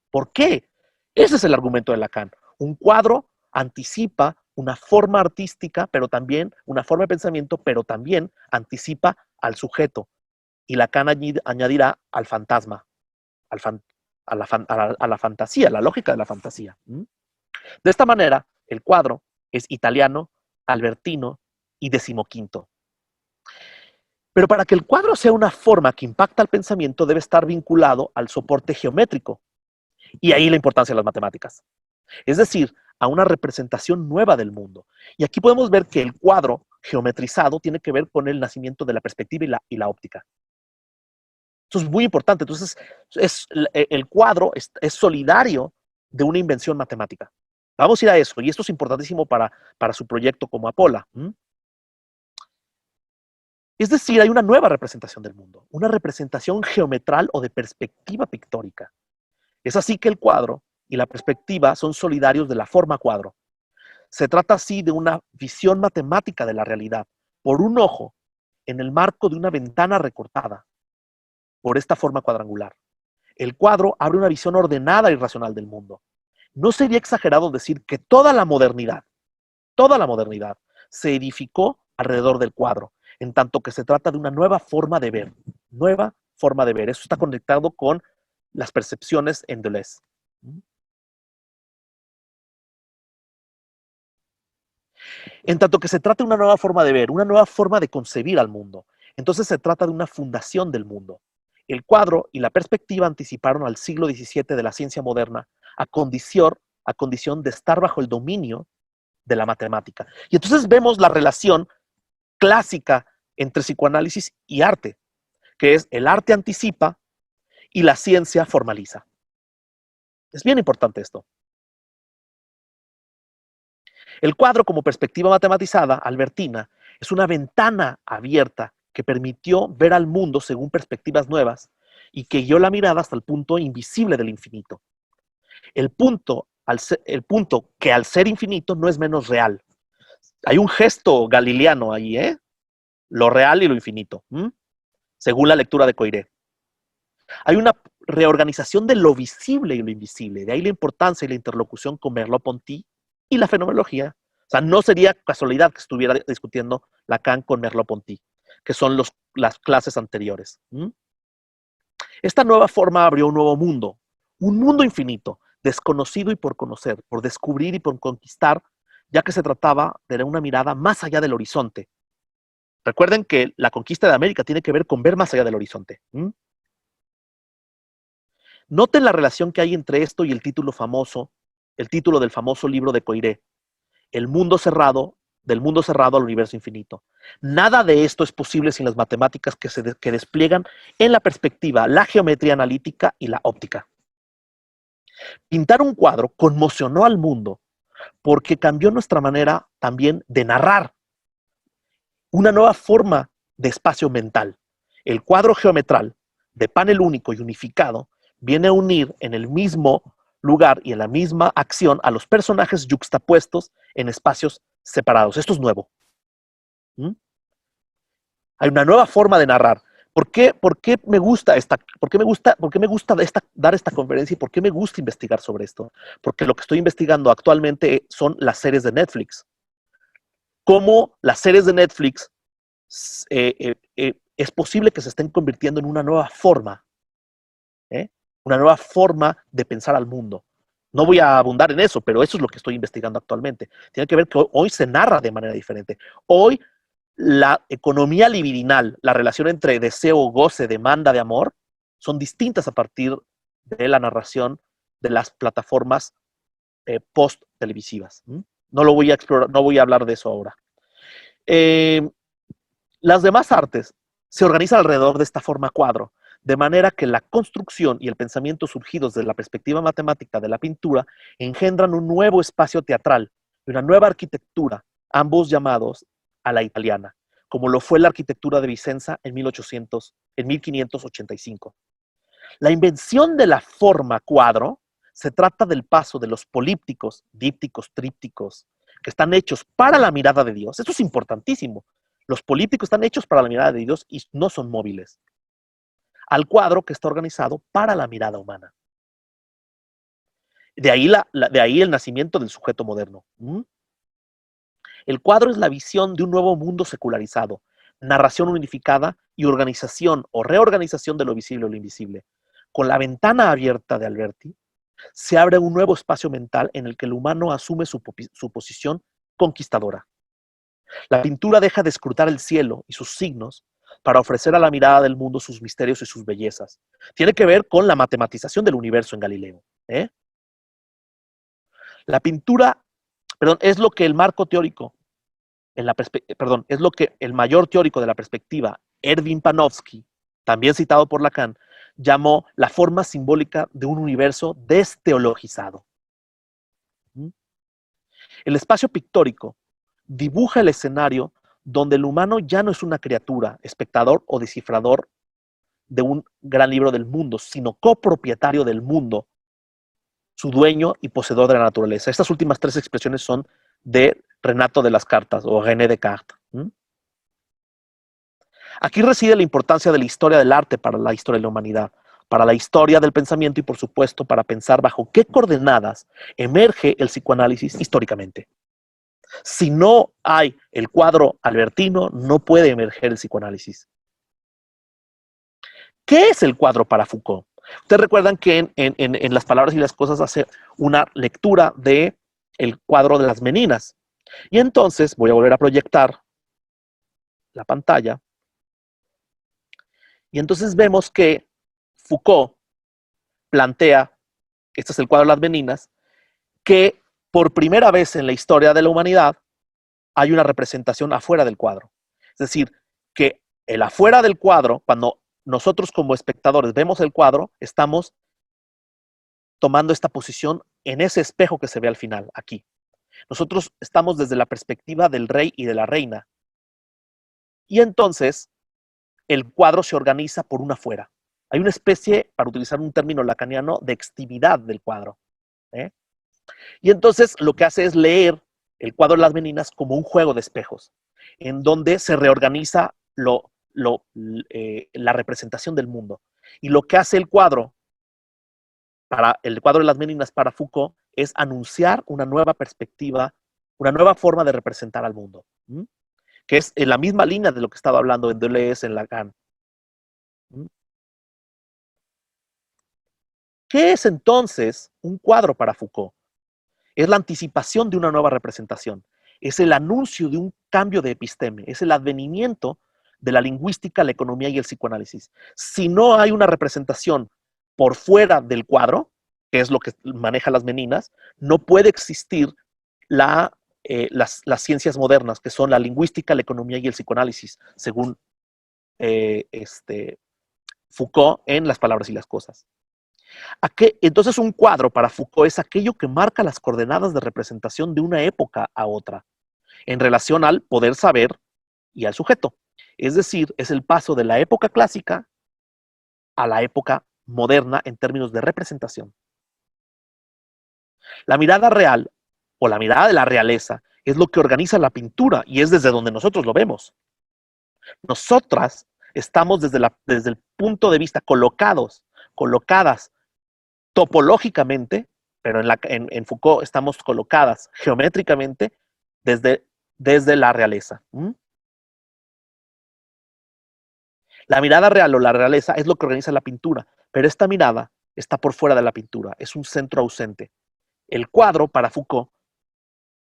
¿Por qué? Ese es el argumento de Lacan. Un cuadro anticipa una forma artística, pero también una forma de pensamiento, pero también anticipa al sujeto. Y Lacan añadirá al fantasma, a la fantasía, la lógica de la fantasía. De esta manera, el cuadro es italiano, albertino y decimoquinto. Pero para que el cuadro sea una forma que impacta al pensamiento, debe estar vinculado al soporte geométrico. Y ahí la importancia de las matemáticas. Es decir, a una representación nueva del mundo. Y aquí podemos ver que el cuadro geometrizado tiene que ver con el nacimiento de la perspectiva y la óptica. Esto es muy importante. Entonces, el cuadro es solidario de una invención matemática. Vamos a ir a eso, y esto es importantísimo para su proyecto como Apola. Es decir, hay una nueva representación del mundo, una representación geometral o de perspectiva pictórica. Es así que el cuadro y la perspectiva son solidarios de la forma cuadro. Se trata así de una visión matemática de la realidad, por un ojo, en el marco de una ventana recortada, por esta forma cuadrangular. El cuadro abre una visión ordenada y racional del mundo. No sería exagerado decir que toda la modernidad, se edificó alrededor del cuadro, en tanto que se trata de una nueva forma de ver. Nueva forma de ver. Eso está conectado con las percepciones en Deleuze. En tanto que se trata de una nueva forma de ver, una nueva forma de concebir al mundo. Entonces se trata de una fundación del mundo. El cuadro y la perspectiva anticiparon al siglo XVII de la ciencia moderna a condición de estar bajo el dominio de la matemática. Y entonces vemos la relación clásica entre psicoanálisis y arte, que es el arte anticipa y la ciencia formaliza. Es bien importante esto. El cuadro, como perspectiva matematizada, albertina, es una ventana abierta que permitió ver al mundo según perspectivas nuevas y que guió la mirada hasta el punto invisible del infinito. El punto que al ser infinito no es menos real. Hay un gesto galileano ahí, ¿eh? Lo real y lo infinito, según la lectura de Coiré. Hay una reorganización de lo visible y lo invisible, de ahí la importancia y la interlocución con Merleau-Ponty y la fenomenología. O sea, no sería casualidad que estuviera discutiendo Lacan con Merleau-Ponty, que son las clases anteriores. Esta nueva forma abrió un nuevo mundo, un mundo infinito, desconocido y por conocer, por descubrir y por conquistar, ya que se trataba de una mirada más allá del horizonte. Recuerden que la conquista de América tiene que ver con ver más allá del horizonte. Noten la relación que hay entre esto y el título del famoso libro de Coiré, El mundo cerrado, del mundo cerrado al universo infinito. Nada de esto es posible sin las matemáticas que despliegan en la perspectiva, la geometría analítica y la óptica. Pintar un cuadro conmocionó al mundo porque cambió nuestra manera también de narrar. Una nueva forma de espacio mental. El cuadro geometral, de panel único y unificado, viene a unir en el mismo lugar y en la misma acción a los personajes yuxtapuestos en espacios separados. Esto es nuevo. Hay una nueva forma de narrar. ¿Por qué me gusta dar esta conferencia y por qué me gusta investigar sobre esto? Porque lo que estoy investigando actualmente son las series de Netflix. Cómo las series de Netflix es posible que se estén convirtiendo en una nueva forma, una nueva forma de pensar al mundo. No voy a abundar en eso, pero eso es lo que estoy investigando actualmente. Tiene que ver que hoy se narra de manera diferente. Hoy la economía libidinal, la relación entre deseo, goce, demanda de amor, son distintas a partir de la narración de las plataformas post-televisivas. No lo voy a explorar, no voy a hablar de eso ahora. Las demás artes se organizan alrededor de esta forma cuadro, de manera que la construcción y el pensamiento surgidos de la perspectiva matemática de la pintura engendran un nuevo espacio teatral y una nueva arquitectura, ambos llamados a la italiana, como lo fue la arquitectura de Vicenza en 1585. La invención de la forma cuadro se trata del paso de los polípticos, dípticos, trípticos, que están hechos para la mirada de Dios. Esto es importantísimo. Los polípticos están hechos para la mirada de Dios y no son móviles. Al cuadro que está organizado para la mirada humana. De ahí el nacimiento del sujeto moderno. El cuadro es la visión de un nuevo mundo secularizado, narración unificada y organización o reorganización de lo visible o lo invisible. Con la ventana abierta de Alberti, se abre un nuevo espacio mental en el que el humano asume su posición conquistadora. La pintura deja de escrutar el cielo y sus signos para ofrecer a la mirada del mundo sus misterios y sus bellezas. Tiene que ver con la matematización del universo en Galileo. La pintura, es lo que el marco teórico, es lo que el mayor teórico de la perspectiva, Erwin Panofsky, también citado por Lacan, llamó la forma simbólica de un universo desteologizado. El espacio pictórico dibuja el escenario donde el humano ya no es una criatura, espectador o descifrador de un gran libro del mundo, sino copropietario del mundo, su dueño y poseedor de la naturaleza. Estas últimas tres expresiones son de Renato de las Cartas o René Descartes. Aquí reside la importancia de la historia del arte para la historia de la humanidad, para la historia del pensamiento y, por supuesto, para pensar bajo qué coordenadas emerge el psicoanálisis históricamente. Si no hay el cuadro albertino, no puede emerger el psicoanálisis. ¿Qué es el cuadro para Foucault? Ustedes recuerdan que en Las palabras y las cosas hace una lectura del cuadro de las Meninas. Y entonces voy a volver a proyectar la pantalla. Y entonces vemos que Foucault plantea, este es el cuadro de las Meninas, que por primera vez en la historia de la humanidad hay una representación afuera del cuadro. Es decir, que el afuera del cuadro, cuando nosotros como espectadores vemos el cuadro, estamos tomando esta posición en ese espejo que se ve al final, aquí. Nosotros estamos desde la perspectiva del rey y de la reina. Y entonces el cuadro se organiza por un afuera. Hay una especie, para utilizar un término lacaniano, de extimidad del cuadro. ¿eh? Y entonces lo que hace es leer el cuadro de las Meninas como un juego de espejos, en donde se reorganiza la representación del mundo. Y lo que hace el cuadro de las Meninas para Foucault es anunciar una nueva perspectiva, una nueva forma de representar al mundo, ¿m? Que es en la misma línea de lo que estaba hablando en Deleuze, en Lacan. ¿m? ¿Qué es entonces un cuadro para Foucault? Es la anticipación de una nueva representación, es el anuncio de un cambio de episteme, es el advenimiento de la lingüística, la economía y el psicoanálisis. Si no hay una representación por fuera del cuadro, que es lo que maneja las Meninas, no puede existir las ciencias modernas, que son la lingüística, la economía y el psicoanálisis, según Foucault en Las palabras y las cosas. Entonces un cuadro para Foucault es aquello que marca las coordenadas de representación de una época a otra, en relación al poder saber y al sujeto. Es decir, es el paso de la época clásica a la época moderna en términos de representación. La mirada real o la mirada de la realeza es lo que organiza la pintura y es desde donde nosotros lo vemos. Nosotras estamos desde el punto de vista colocadas topológicamente, pero en Foucault estamos colocadas geométricamente desde la realeza. La mirada real o la realeza es lo que organiza la pintura, pero esta mirada está por fuera de la pintura, es un centro ausente. El cuadro, para Foucault,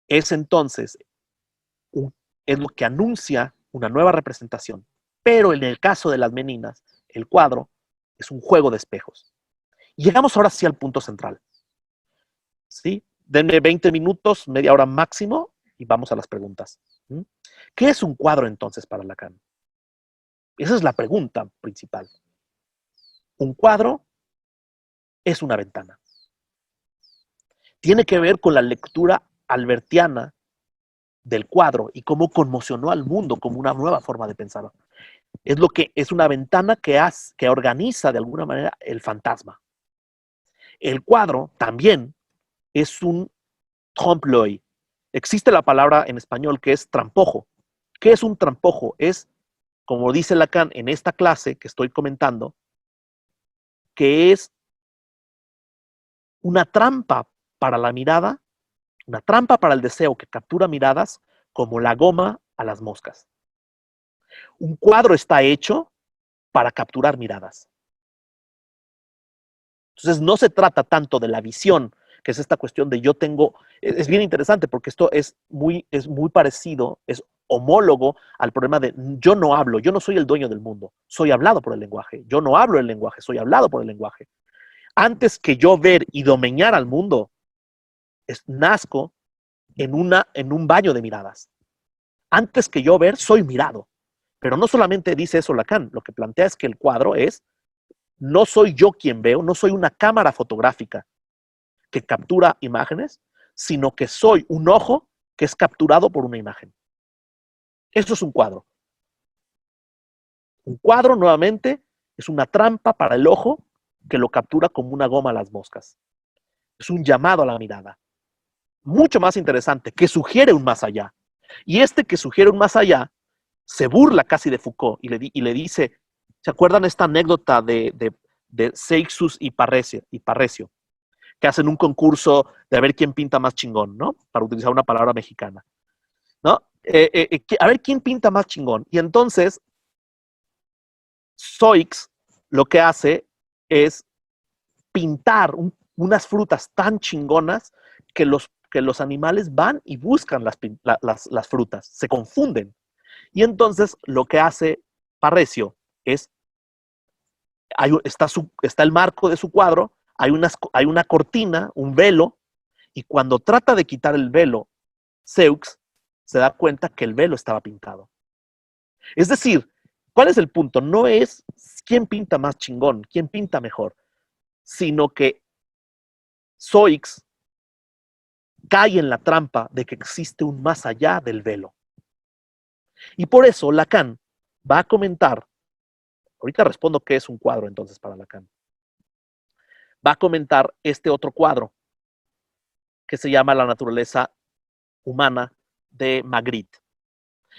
es entonces es lo que anuncia una nueva representación, pero en el caso de las Meninas, el cuadro es un juego de espejos. Y llegamos ahora sí al punto central. ¿Sí? Denme 20 minutos, media hora máximo, y vamos a las preguntas. ¿Qué es un cuadro entonces para Lacan? Esa es la pregunta principal. Un cuadro es una ventana. Tiene que ver con la lectura albertiana del cuadro y cómo conmocionó al mundo como una nueva forma de pensar. Es una ventana que organiza de alguna manera el fantasma. El cuadro también es un trompe-l'œil. Existe la palabra en español que es trampojo. ¿Qué es un trampojo? Es, como dice Lacan en esta clase que estoy comentando, que es una trampa para la mirada, una trampa para el deseo que captura miradas como la goma a las moscas. Un cuadro está hecho para capturar miradas. Entonces no se trata tanto de la visión, que es esta cuestión de yo tengo, es bien interesante porque esto es muy parecido, es homólogo al problema de yo no hablo, yo no soy el dueño del mundo, soy hablado por el lenguaje, yo no hablo el lenguaje, soy hablado por el lenguaje. Antes que yo ver y domeñar al mundo, nazco en un baño de miradas. Antes que yo ver, soy mirado. Pero no solamente dice eso Lacan, lo que plantea es que el cuadro es, no soy yo quien veo, no soy una cámara fotográfica que captura imágenes, sino que soy un ojo que es capturado por una imagen. Eso es un cuadro. Un cuadro, nuevamente, es una trampa para el ojo que lo captura como una goma a las moscas. Es un llamado a la mirada. Mucho más interesante, que sugiere un más allá. Y este que sugiere un más allá se burla casi de Foucault y le dice, ¿se acuerdan esta anécdota de Seixus y Parrecio? Que hacen un concurso de a ver quién pinta más chingón, ¿no? Para utilizar una palabra mexicana, ¿no? A ver quién pinta más chingón. Y entonces, Seix lo que hace es pintar unas frutas tan chingonas que que los animales van y buscan las frutas, se confunden. Y entonces lo que hace Parrecio es, está el marco de su cuadro, hay una cortina, un velo, y cuando trata de quitar el velo, Zeux se da cuenta que el velo estaba pintado. Es decir, ¿cuál es el punto? No es quién pinta más chingón, quién pinta mejor, sino que Zoix cae en la trampa de que existe un más allá del velo. Y por eso Lacan va a comentar, ahorita respondo qué es un cuadro entonces para Lacan, va a comentar este otro cuadro que se llama La naturaleza humana de Magritte.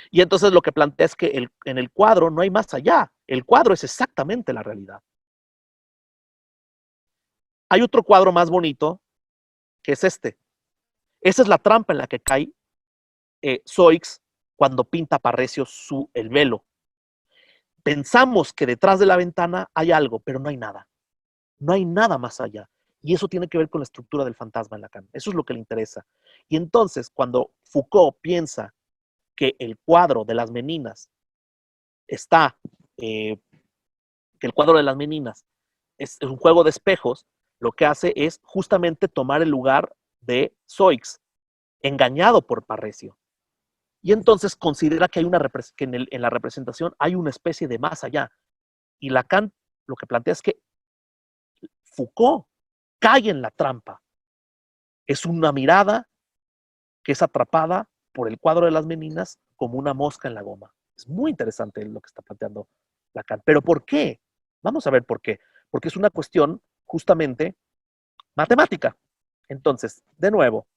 Y entonces lo que plantea es que en el cuadro no hay más allá, el cuadro es exactamente la realidad. Hay otro cuadro más bonito que es este. Esa es la trampa en la que cae Zoix cuando pinta Parrecio el velo. Pensamos que detrás de la ventana hay algo, pero no hay nada. No hay nada más allá. Y eso tiene que ver con la estructura del fantasma en Lacan. Eso es lo que le interesa. Y entonces, cuando Foucault piensa que el cuadro de las meninas está, que el cuadro de las meninas es un juego de espejos, lo que hace es justamente tomar el lugar de Zoix, engañado por Parrecio. Y entonces considera que, que en la representación hay una especie de más allá. Y Lacan lo que plantea es que Foucault cae en la trampa. Es una mirada que es atrapada por el cuadro de las meninas como una mosca en la goma. Es muy interesante lo que está planteando Lacan. ¿Pero por qué? Vamos a ver por qué. Porque es una cuestión justamente matemática. Entonces, de nuevo,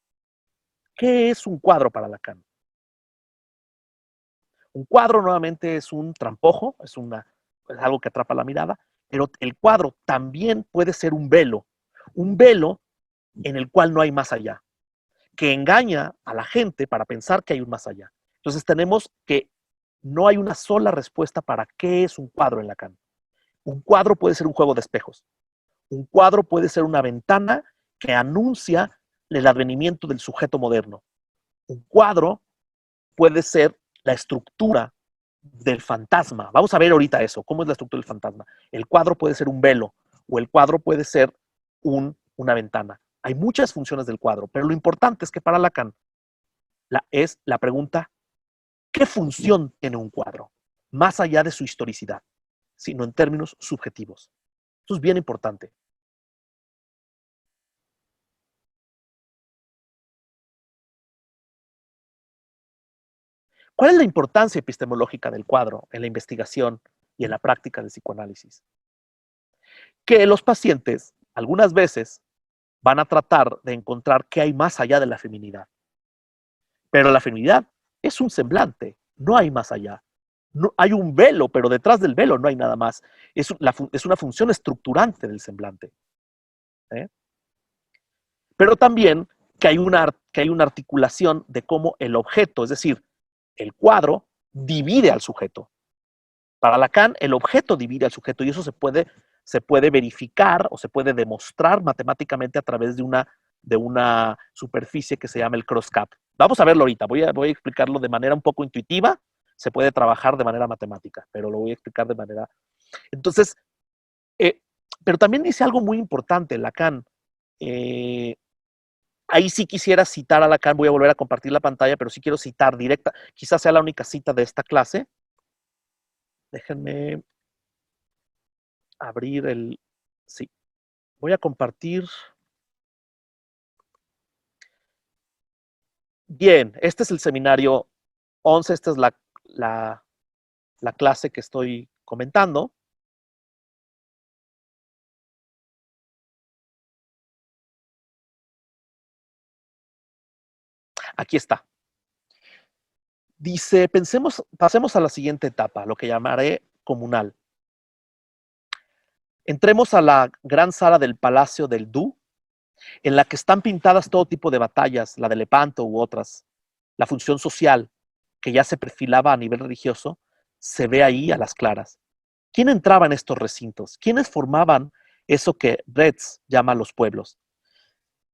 ¿qué es un cuadro para Lacan? Un cuadro nuevamente es un trampojo, es algo que atrapa la mirada, pero el cuadro también puede ser un velo en el cual no hay más allá, que engaña a la gente para pensar que hay un más allá. Entonces tenemos que no hay una sola respuesta para qué es un cuadro en Lacan. Un cuadro puede ser un juego de espejos. Un cuadro puede ser una ventana que anuncia el advenimiento del sujeto moderno. Un cuadro puede ser la estructura del fantasma. Vamos a ver ahorita eso, cómo es la estructura del fantasma. El cuadro puede ser un velo o el cuadro puede ser una ventana. Hay muchas funciones del cuadro, pero lo importante es que para Lacan es la pregunta, ¿qué función tiene un cuadro? Más allá de su historicidad, sino en términos subjetivos. Esto es bien importante. ¿Cuál es la importancia epistemológica del cuadro en la investigación y en la práctica del psicoanálisis? Que los pacientes, algunas veces, van a tratar de encontrar qué hay más allá de la feminidad. Pero la feminidad es un semblante, no hay más allá. No, hay un velo, pero detrás del velo no hay nada más. Es una función estructurante del semblante. ¿Eh? Pero también que hay una articulación de cómo el objeto, es decir, el cuadro, divide al sujeto. Para Lacan, el objeto divide al sujeto y eso se puede verificar o se puede demostrar matemáticamente a través de una superficie que se llama el cross-cap. Vamos a verlo ahorita, voy a explicarlo de manera un poco intuitiva, se puede trabajar de manera matemática, pero lo voy a explicar de manera... Entonces, pero también dice algo muy importante Lacan. Ahí sí quisiera citar a Lacan, voy a volver a compartir la pantalla, pero sí quiero citar directa, quizás sea la única cita de esta clase. Déjenme abrir sí, voy a compartir. Bien, este es el seminario 11, esta es la clase que estoy comentando. Aquí está. Dice, pasemos a la siguiente etapa, lo que llamaré comunal. Entremos a la gran sala del Palacio del Du, en la que están pintadas todo tipo de batallas, la de Lepanto u otras. La función social, que ya se perfilaba a nivel religioso, se ve ahí a las claras. ¿Quién entraba en estos recintos? ¿Quiénes formaban eso que Retz llama los pueblos?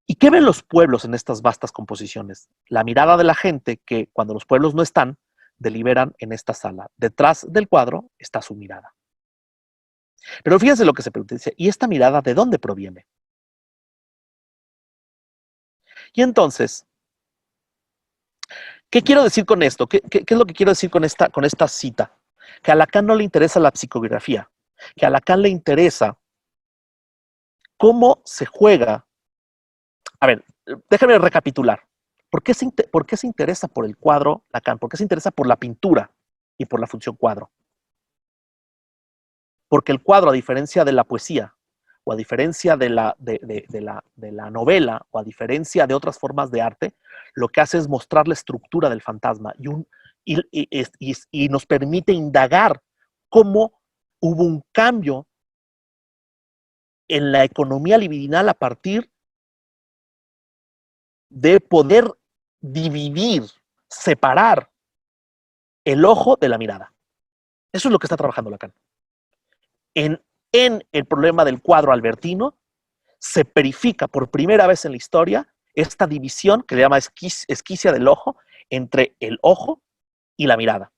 ¿Y qué ven los pueblos en estas vastas composiciones? La mirada de la gente que, cuando los pueblos no están, deliberan en esta sala. Detrás del cuadro está su mirada. Pero fíjense lo que se pregunta, dice, ¿y esta mirada de dónde proviene? Y entonces, ¿qué quiero decir con esto? ¿Qué es lo que quiero decir con esta cita? Que a Lacan no le interesa la psicografía, que a Lacan le interesa cómo se juega. A ver, déjame recapitular. ¿Por qué se interesa por el cuadro Lacan? ¿Por qué se interesa por la pintura y por la función cuadro? Porque el cuadro, a diferencia de la poesía, o a diferencia de la novela, o a diferencia de otras formas de arte, lo que hace es mostrar la estructura del fantasma y nos permite indagar cómo hubo un cambio en la economía libidinal a partir de poder dividir, separar el ojo de la mirada. Eso es lo que está trabajando Lacan. En el problema del cuadro albertino, se verifica por primera vez en la historia esta división que le llama esquicia del ojo entre el ojo y la mirada.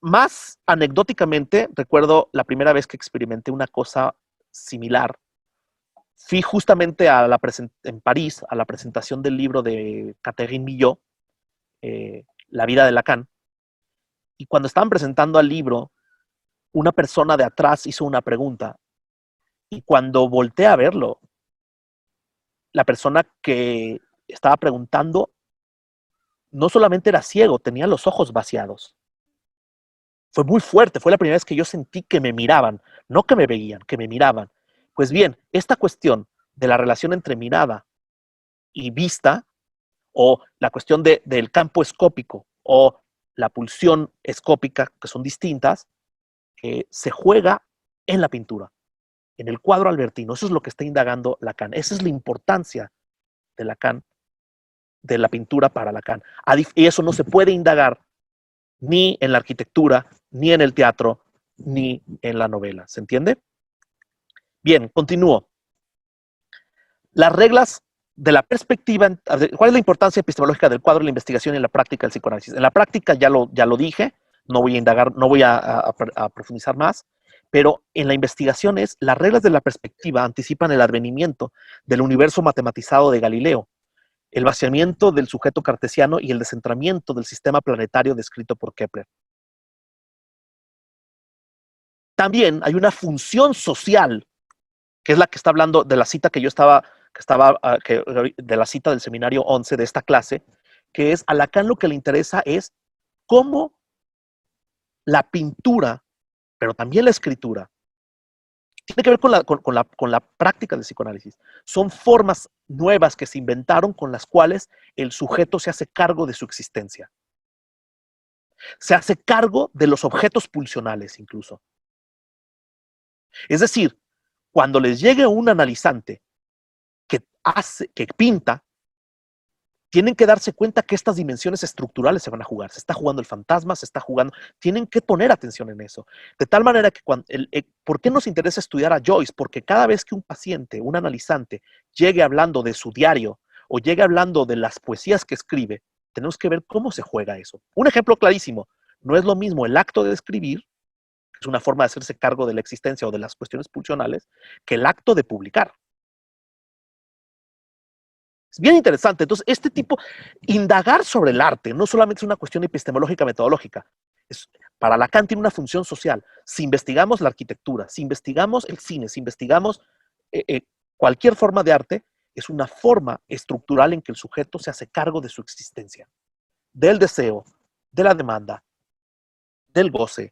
Más anecdóticamente, recuerdo la primera vez que experimenté una cosa similar. Fui justamente en París a la presentación del libro de Catherine Millot, La vida de Lacan, y cuando estaban presentando al libro, una persona de atrás hizo una pregunta, y cuando volteé a verlo, la persona que estaba preguntando no solamente era ciego, tenía los ojos vaciados. Fue muy fuerte, fue la primera vez que yo sentí que me miraban, no que me veían, que me miraban. Pues bien, esta cuestión de la relación entre mirada y vista, o la cuestión del campo escópico o la pulsión escópica, que son distintas, se juega en la pintura, en el cuadro albertino. Eso es lo que está indagando Lacan. Esa es la importancia de Lacan, de la pintura para Lacan. Y eso no se puede indagar ni en la arquitectura, ni en el teatro, ni en la novela. ¿Se entiende? Bien, continúo. Las reglas de la perspectiva, ¿cuál es la importancia epistemológica del cuadro, la investigación y la práctica del psicoanálisis? En la práctica ya lo dije, no voy a indagar, no voy a profundizar más, pero en la investigación las reglas de la perspectiva anticipan el advenimiento del universo matematizado de Galileo, el vaciamiento del sujeto cartesiano y el descentramiento del sistema planetario descrito por Kepler. También hay una función social, que es la que está hablando de la cita que yo estaba de la cita del seminario 11 de esta clase, que es a Lacan lo que le interesa es cómo la pintura, pero también la escritura, tiene que ver con la práctica del psicoanálisis. Son formas nuevas que se inventaron con las cuales el sujeto se hace cargo de su existencia. Se hace cargo de los objetos pulsionales incluso. Es decir, cuando les llegue un analizante que pinta, tienen que darse cuenta que estas dimensiones estructurales se van a jugar. Se está jugando el fantasma, se está jugando. Tienen que poner atención en eso. De tal manera que ¿por qué nos interesa estudiar a Joyce? Porque cada vez que un paciente, un analizante, llegue hablando de su diario o llegue hablando de las poesías que escribe, tenemos que ver cómo se juega eso. Un ejemplo clarísimo. No es lo mismo el acto de escribir, que es una forma de hacerse cargo de la existencia o de las cuestiones pulsionales, que el acto de publicar. Es bien interesante. Entonces, indagar sobre el arte, no solamente es una cuestión epistemológica, metodológica. Para Lacan tiene una función social. Si investigamos la arquitectura, si investigamos el cine, si investigamos cualquier forma de arte, es una forma estructural en que el sujeto se hace cargo de su existencia, del deseo, de la demanda, del goce,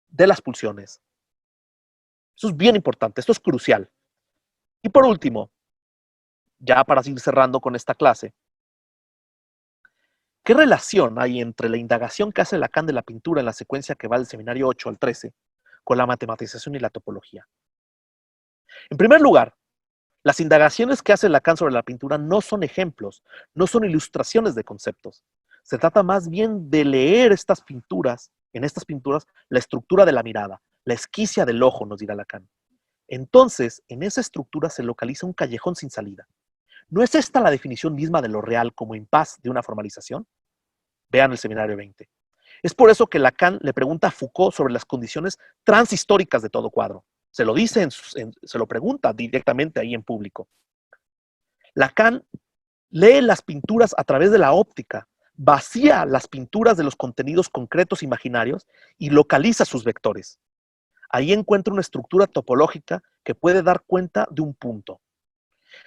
de las pulsiones. Eso es bien importante, esto es crucial. Y por último, ya para seguir cerrando con esta clase, ¿qué relación hay entre la indagación que hace Lacan de la pintura en la secuencia que va del seminario 8 al 13 con la matematización y la topología? En primer lugar, las indagaciones que hace Lacan sobre la pintura no son ejemplos, no son ilustraciones de conceptos. Se trata más bien de leer en estas pinturas, la estructura de la mirada, la esquicia del ojo, nos dirá Lacan. Entonces, en esa estructura se localiza un callejón sin salida. ¿No es esta la definición misma de lo real como impas de una formalización? Vean el seminario 20. Es por eso que Lacan le pregunta a Foucault sobre las condiciones transhistóricas de todo cuadro. Se lo dice, se lo pregunta directamente ahí en público. Lacan lee las pinturas a través de la óptica, vacía las pinturas de los contenidos concretos imaginarios y localiza sus vectores. Ahí encuentra una estructura topológica que puede dar cuenta de un punto.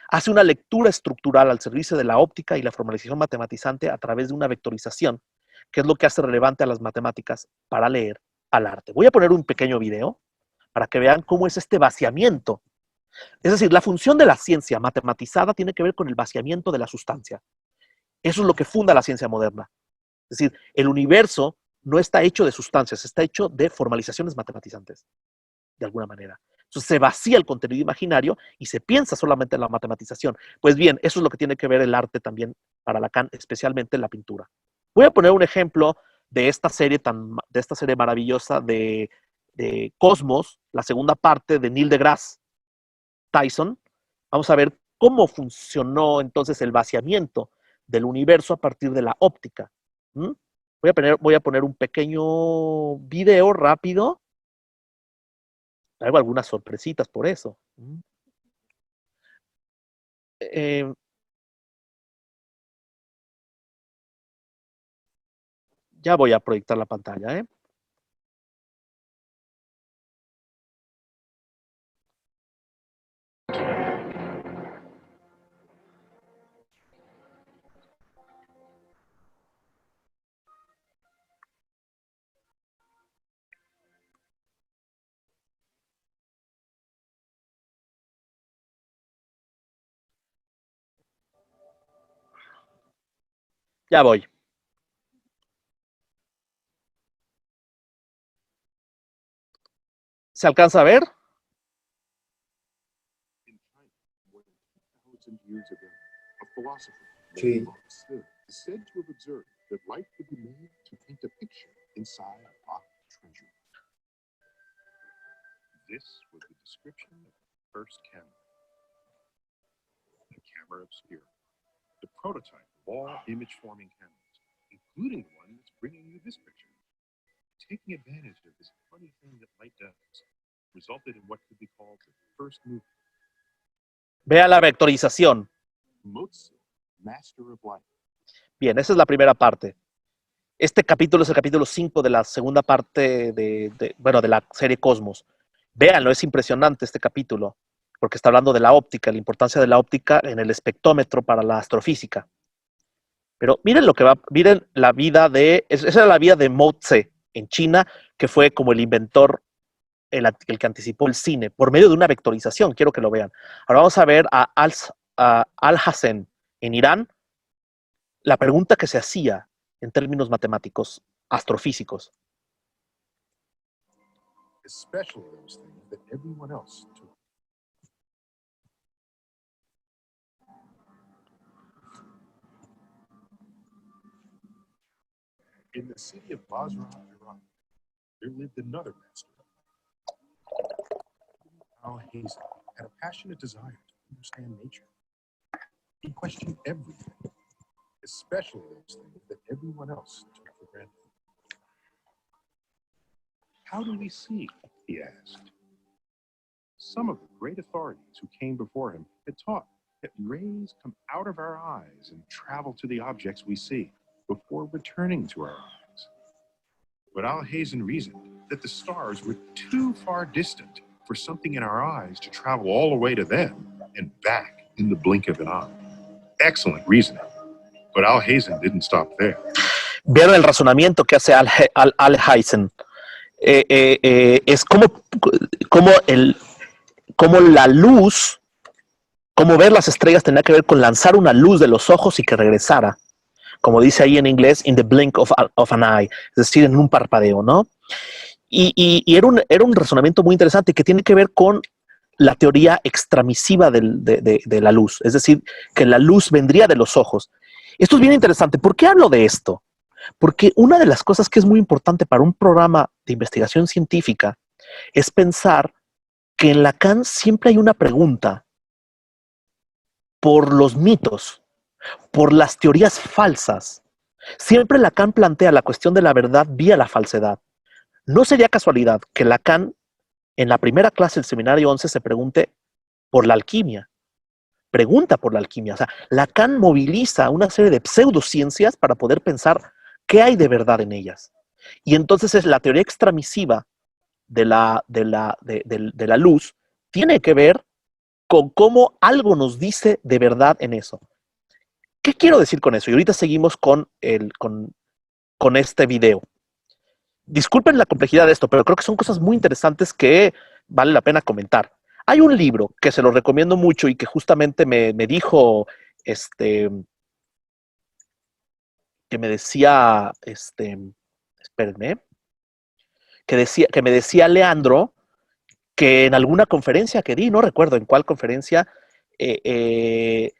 Hace una lectura estructural al servicio de la óptica y la formalización matematizante a través de una vectorización, que es lo que hace relevante a las matemáticas para leer al arte. Voy a poner un pequeño video para que vean cómo es este vaciamiento. Es decir, la función de la ciencia matematizada tiene que ver con el vaciamiento de la sustancia. Eso es lo que funda la ciencia moderna. Es decir, el universo no está hecho de sustancias, está hecho de formalizaciones matematizantes, de alguna manera. Entonces se vacía el contenido imaginario y se piensa solamente en la matematización. Pues bien, eso es lo que tiene que ver el arte también para Lacan, especialmente la pintura. Voy a poner un ejemplo de esta serie maravillosa de Cosmos, la segunda parte de Neil deGrasse Tyson. Vamos a ver cómo funcionó entonces el vaciamiento del universo a partir de la óptica. Voy a poner un pequeño video rápido. Traigo algunas sorpresitas por eso. Ya voy a proyectar la pantalla, ¿eh? Ya voy. ¿Se alcanza a ver? Sí. This was the description of the first camera. A camera obscura. The prototype of all image-forming cameras, including the one that's bringing you this picture. Taking advantage of this funny thing that light does, resulted in what could be called the first movie. Vea la vectorización. Mozart, master of light. Bien, esa es la primera parte. Este capítulo es el capítulo 5 de la segunda parte de la serie Cosmos. Véanlo, es impresionante este capítulo, porque está hablando de la óptica, la importancia de la óptica en el espectrómetro para la astrofísica. Pero miren miren la vida esa era la vida de Mo Tse en China, que fue como el inventor, el que anticipó el cine, por medio de una vectorización. Quiero que lo vean. Ahora vamos a ver a Al-Hassen en Irán, la pregunta que se hacía en términos matemáticos, astrofísicos. Especially those things that everyone else took. In the city of Basra, Iran, there lived another master. Al-Hazen had a passionate desire to understand nature. He questioned everything, especially those things that everyone else took for granted. How do we see? He asked. Some of the great authorities who came before him had taught that rays come out of our eyes and travel to the objects we see before returning to our eyes. But Al-Hazen reasoned that the stars were too far distant for something in our eyes to travel all the way to them and back in the blink of an eye. Excellent reasoning. But Al-Hazen didn't stop there. Vean el razonamiento que hace Al-Hazen. Es como la luz, como ver las estrellas tenía que ver con lanzar una luz de los ojos y que regresara, como dice ahí en inglés, in the blink of an eye, es decir, en un parpadeo, ¿no? Y era un razonamiento muy interesante que tiene que ver con la teoría extramisiva de la luz, es decir, que la luz vendría de los ojos. Esto es bien interesante. ¿Por qué hablo de esto? Porque una de las cosas que es muy importante para un programa de investigación científica es pensar que en Lacan siempre hay una pregunta por los mitos, por las teorías falsas. Siempre Lacan plantea la cuestión de la verdad vía la falsedad. No sería casualidad que Lacan en la primera clase del seminario 11 se pregunte por la alquimia. Pregunta por la alquimia. O sea, Lacan moviliza una serie de pseudociencias para poder pensar qué hay de verdad en ellas. Y entonces es la teoría extramisiva de la luz tiene que ver con cómo algo nos dice de verdad en eso. ¿Qué quiero decir con eso? Y ahorita seguimos con este video. Disculpen la complejidad de esto, pero creo que son cosas muy interesantes que vale la pena comentar. Hay un libro que se lo recomiendo mucho y que justamente me dijo, que me decía, espérenme, que me decía Leandro, que en alguna conferencia que di, no recuerdo en cuál conferencia, que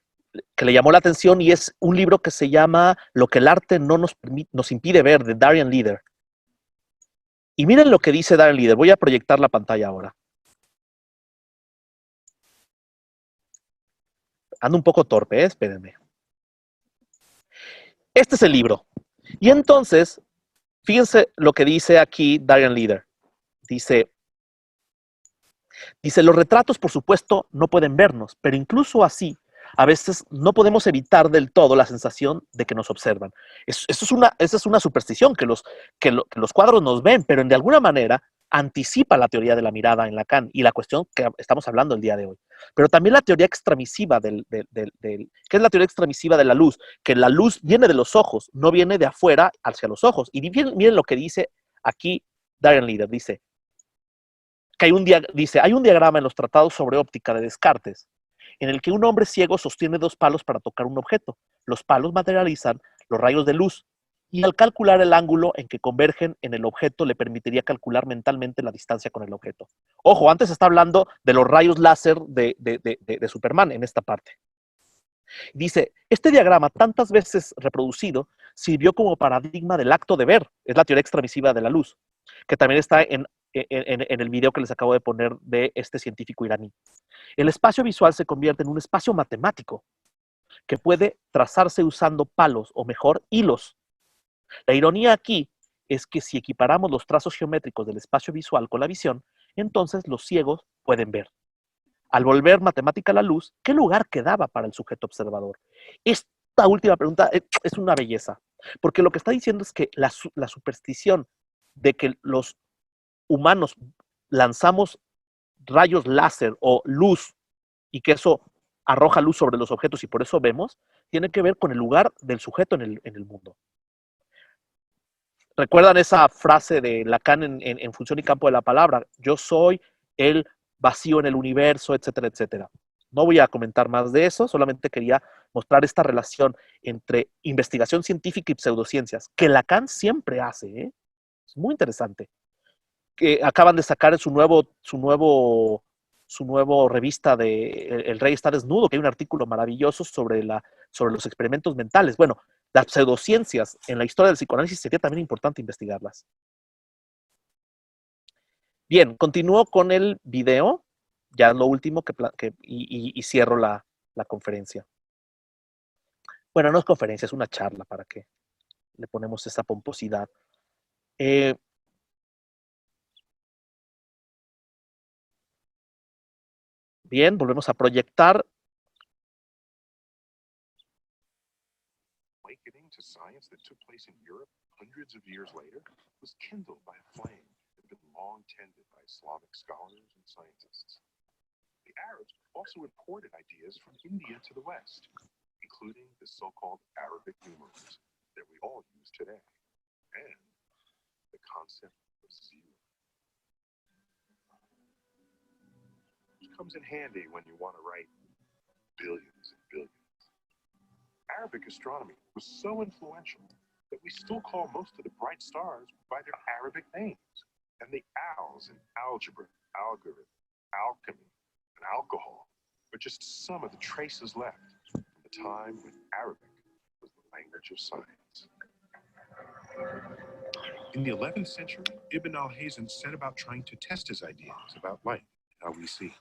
le llamó la atención, y es un libro que se llama Lo que el arte no nos impide ver, de Darian Leader. Y miren lo que dice Darian Leader. Voy a proyectar la pantalla ahora. Ando un poco torpe, espérenme. Este es el libro. Y entonces, fíjense lo que dice aquí Darian Leader. Dice, los retratos, por supuesto, no pueden vernos, pero incluso así, a veces no podemos evitar del todo la sensación de que nos observan. Esa es una superstición, que los cuadros nos ven, pero de alguna manera anticipa la teoría de la mirada en Lacan y la cuestión que estamos hablando el día de hoy. Pero también la teoría extramisiva ¿qué es la teoría extramisiva de la luz? Que la luz viene de los ojos, no viene de afuera hacia los ojos. Y miren lo que dice aquí Darian Leader. Dice que hay un diagrama en los tratados sobre óptica de Descartes en el que un hombre ciego sostiene dos palos para tocar un objeto. Los palos materializan los rayos de luz y al calcular el ángulo en que convergen en el objeto le permitiría calcular mentalmente la distancia con el objeto. Ojo, antes está hablando de los rayos láser de Superman en esta parte. Dice, este diagrama tantas veces reproducido sirvió como paradigma del acto de ver, es la teoría extramisiva de la luz, que también está en el video que les acabo de poner de este científico iraní. El espacio visual se convierte en un espacio matemático que puede trazarse usando palos, o mejor, hilos. La ironía aquí es que si equiparamos los trazos geométricos del espacio visual con la visión, entonces los ciegos pueden ver. Al volver matemática la luz, ¿qué lugar quedaba para el sujeto observador? Esta última pregunta es una belleza, porque lo que está diciendo es que la superstición de que los humanos lanzamos rayos láser o luz y que eso arroja luz sobre los objetos y por eso vemos, tiene que ver con el lugar del sujeto en el mundo. ¿Recuerdan esa frase de Lacan en Función y Campo de la Palabra? Yo soy el vacío en el universo, etcétera, etcétera. No voy a comentar más de eso, solamente quería mostrar esta relación entre investigación científica y pseudociencias, que Lacan siempre hace, ¿eh? Es muy interesante. Que acaban de sacar su nuevo revista de El Rey está desnudo, que hay un artículo maravilloso sobre los experimentos mentales. Bueno, las pseudociencias en la historia del psicoanálisis sería también importante investigarlas. Bien, continúo con el video, ya lo último y cierro la conferencia. Bueno, no es conferencia, es una charla para que le ponemos esa pomposidad. Bien, volvemos a proyectar. Awakening to science that took place in Europe hundreds of years later was kindled by a flame that had been long tended by Slavic scholars and scientists. The Arabs also imported ideas from India to the West, including the so-called Arabic numerals that we all use today, and the concept of zero. Which comes in handy when you want to write billions and billions. Arabic astronomy was so influential that we still call most of the bright stars by their Arabic names. And the owls in algebra, algorithm, alchemy, and alcohol are just some of the traces left from the time when Arabic was the language of science. In the 11th century, Ibn al-Hazm set about trying to test his ideas about light and how we see.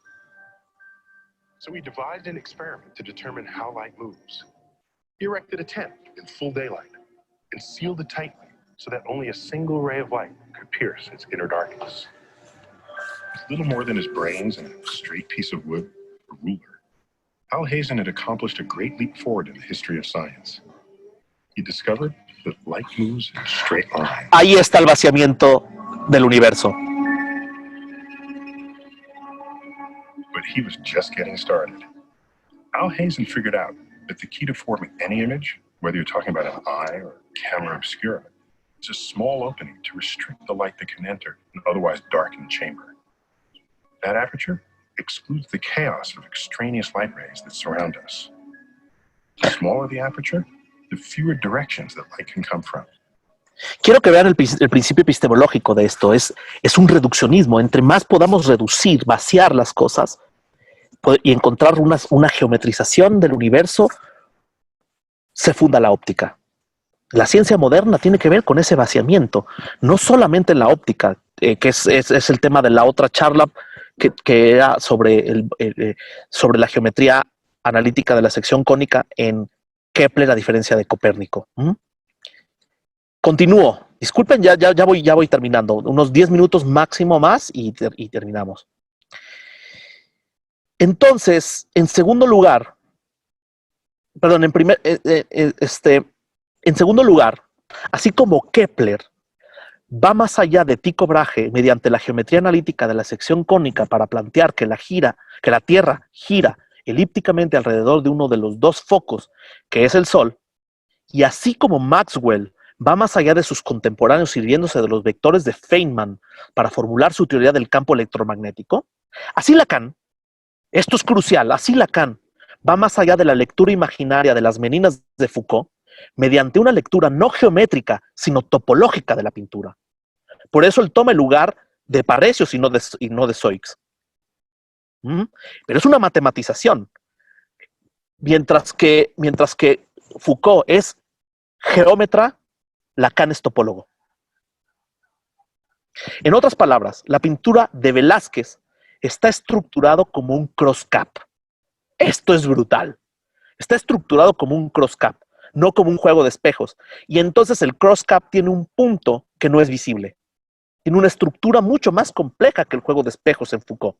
So we devised an experiment to determine how light moves. He erected a tent in full daylight and sealed it tightly so that only a single ray of light could pierce its inner darkness. Little more than his brains and a straight piece of wood, a ruler, Al Hazen had accomplished a great leap forward in the history of science. He discovered that light moves in a straight line. Ahí está el vaciamiento del universo. But he was just getting started. Al Hazen figured out that the key to forming any image, whether you're talking about an eye or camera obscura, is a small opening to restrict the light that can enter an otherwise darkened chamber. That aperture excludes the chaos of extraneous light rays that surround us. The smaller the aperture, the fewer directions that light can come from. Quiero que vean el principio epistemológico de esto. Es un reduccionismo. Entre más podamos reducir, vaciar las cosas y encontrar una geometrización del universo, se funda la óptica. La ciencia moderna tiene que ver con ese vaciamiento, no solamente en la óptica, que es el tema de la otra charla que era sobre la geometría analítica de la sección cónica en Kepler a diferencia de Copérnico. Continúo. Disculpen, ya voy terminando. Unos 10 minutos máximo más y terminamos. Entonces, en segundo lugar, así como Kepler va más allá de Tycho Brahe mediante la geometría analítica de la sección cónica para plantear que la Tierra gira elípticamente alrededor de uno de los dos focos, que es el Sol, y así como Maxwell va más allá de sus contemporáneos sirviéndose de los vectores de Feynman para formular su teoría del campo electromagnético, así Lacan, esto es crucial, así Lacan va más allá de la lectura imaginaria de las meninas de Foucault mediante una lectura no geométrica, sino topológica de la pintura. Por eso él toma el lugar de Parecius y no de Seuss. Pero es una matematización. Mientras que Foucault es geómetra, Lacan es topólogo. En otras palabras, la pintura de Velázquez está estructurado como un cross-cap. Esto es brutal. Está estructurado como un cross-cap, no como un juego de espejos. Y entonces el cross-cap tiene un punto que no es visible. Tiene una estructura mucho más compleja que el juego de espejos en Foucault.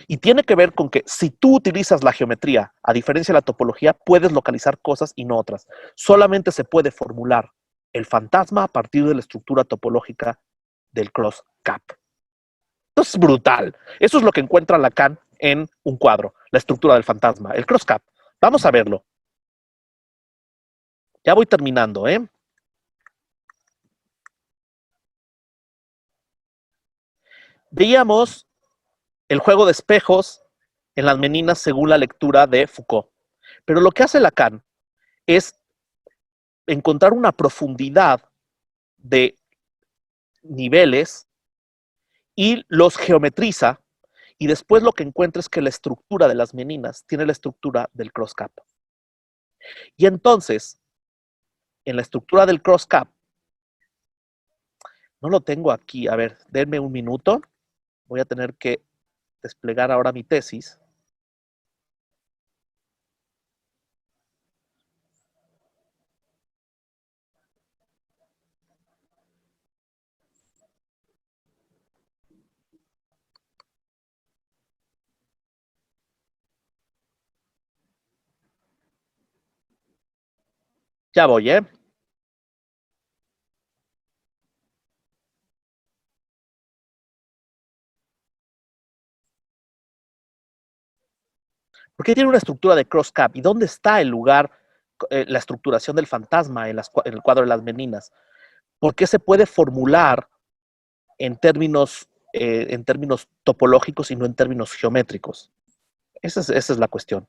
Y tiene que ver con que si tú utilizas la geometría, a diferencia de la topología, puedes localizar cosas y no otras. Solamente se puede formular el fantasma a partir de la estructura topológica del cross-cap. Esto es brutal. Eso es lo que encuentra Lacan en un cuadro, la estructura del fantasma, el cross-cap. Vamos a verlo. Ya voy terminando, ¿eh? Veíamos el juego de espejos en las meninas según la lectura de Foucault. Pero lo que hace Lacan es encontrar una profundidad de niveles y los geometriza, y después lo que encuentra es que la estructura de las meninas tiene la estructura del cross-cap. Y entonces, en la estructura del cross-cap, no lo tengo aquí, a ver, denme un minuto, voy a tener que desplegar ahora mi tesis. Ya voy, ¿eh? Porque tiene una estructura de cross-cap. ¿Y dónde está el lugar, la estructuración del fantasma en el cuadro de las meninas? ¿Por qué se puede formular en términos topológicos y no en términos geométricos? Esa es la cuestión.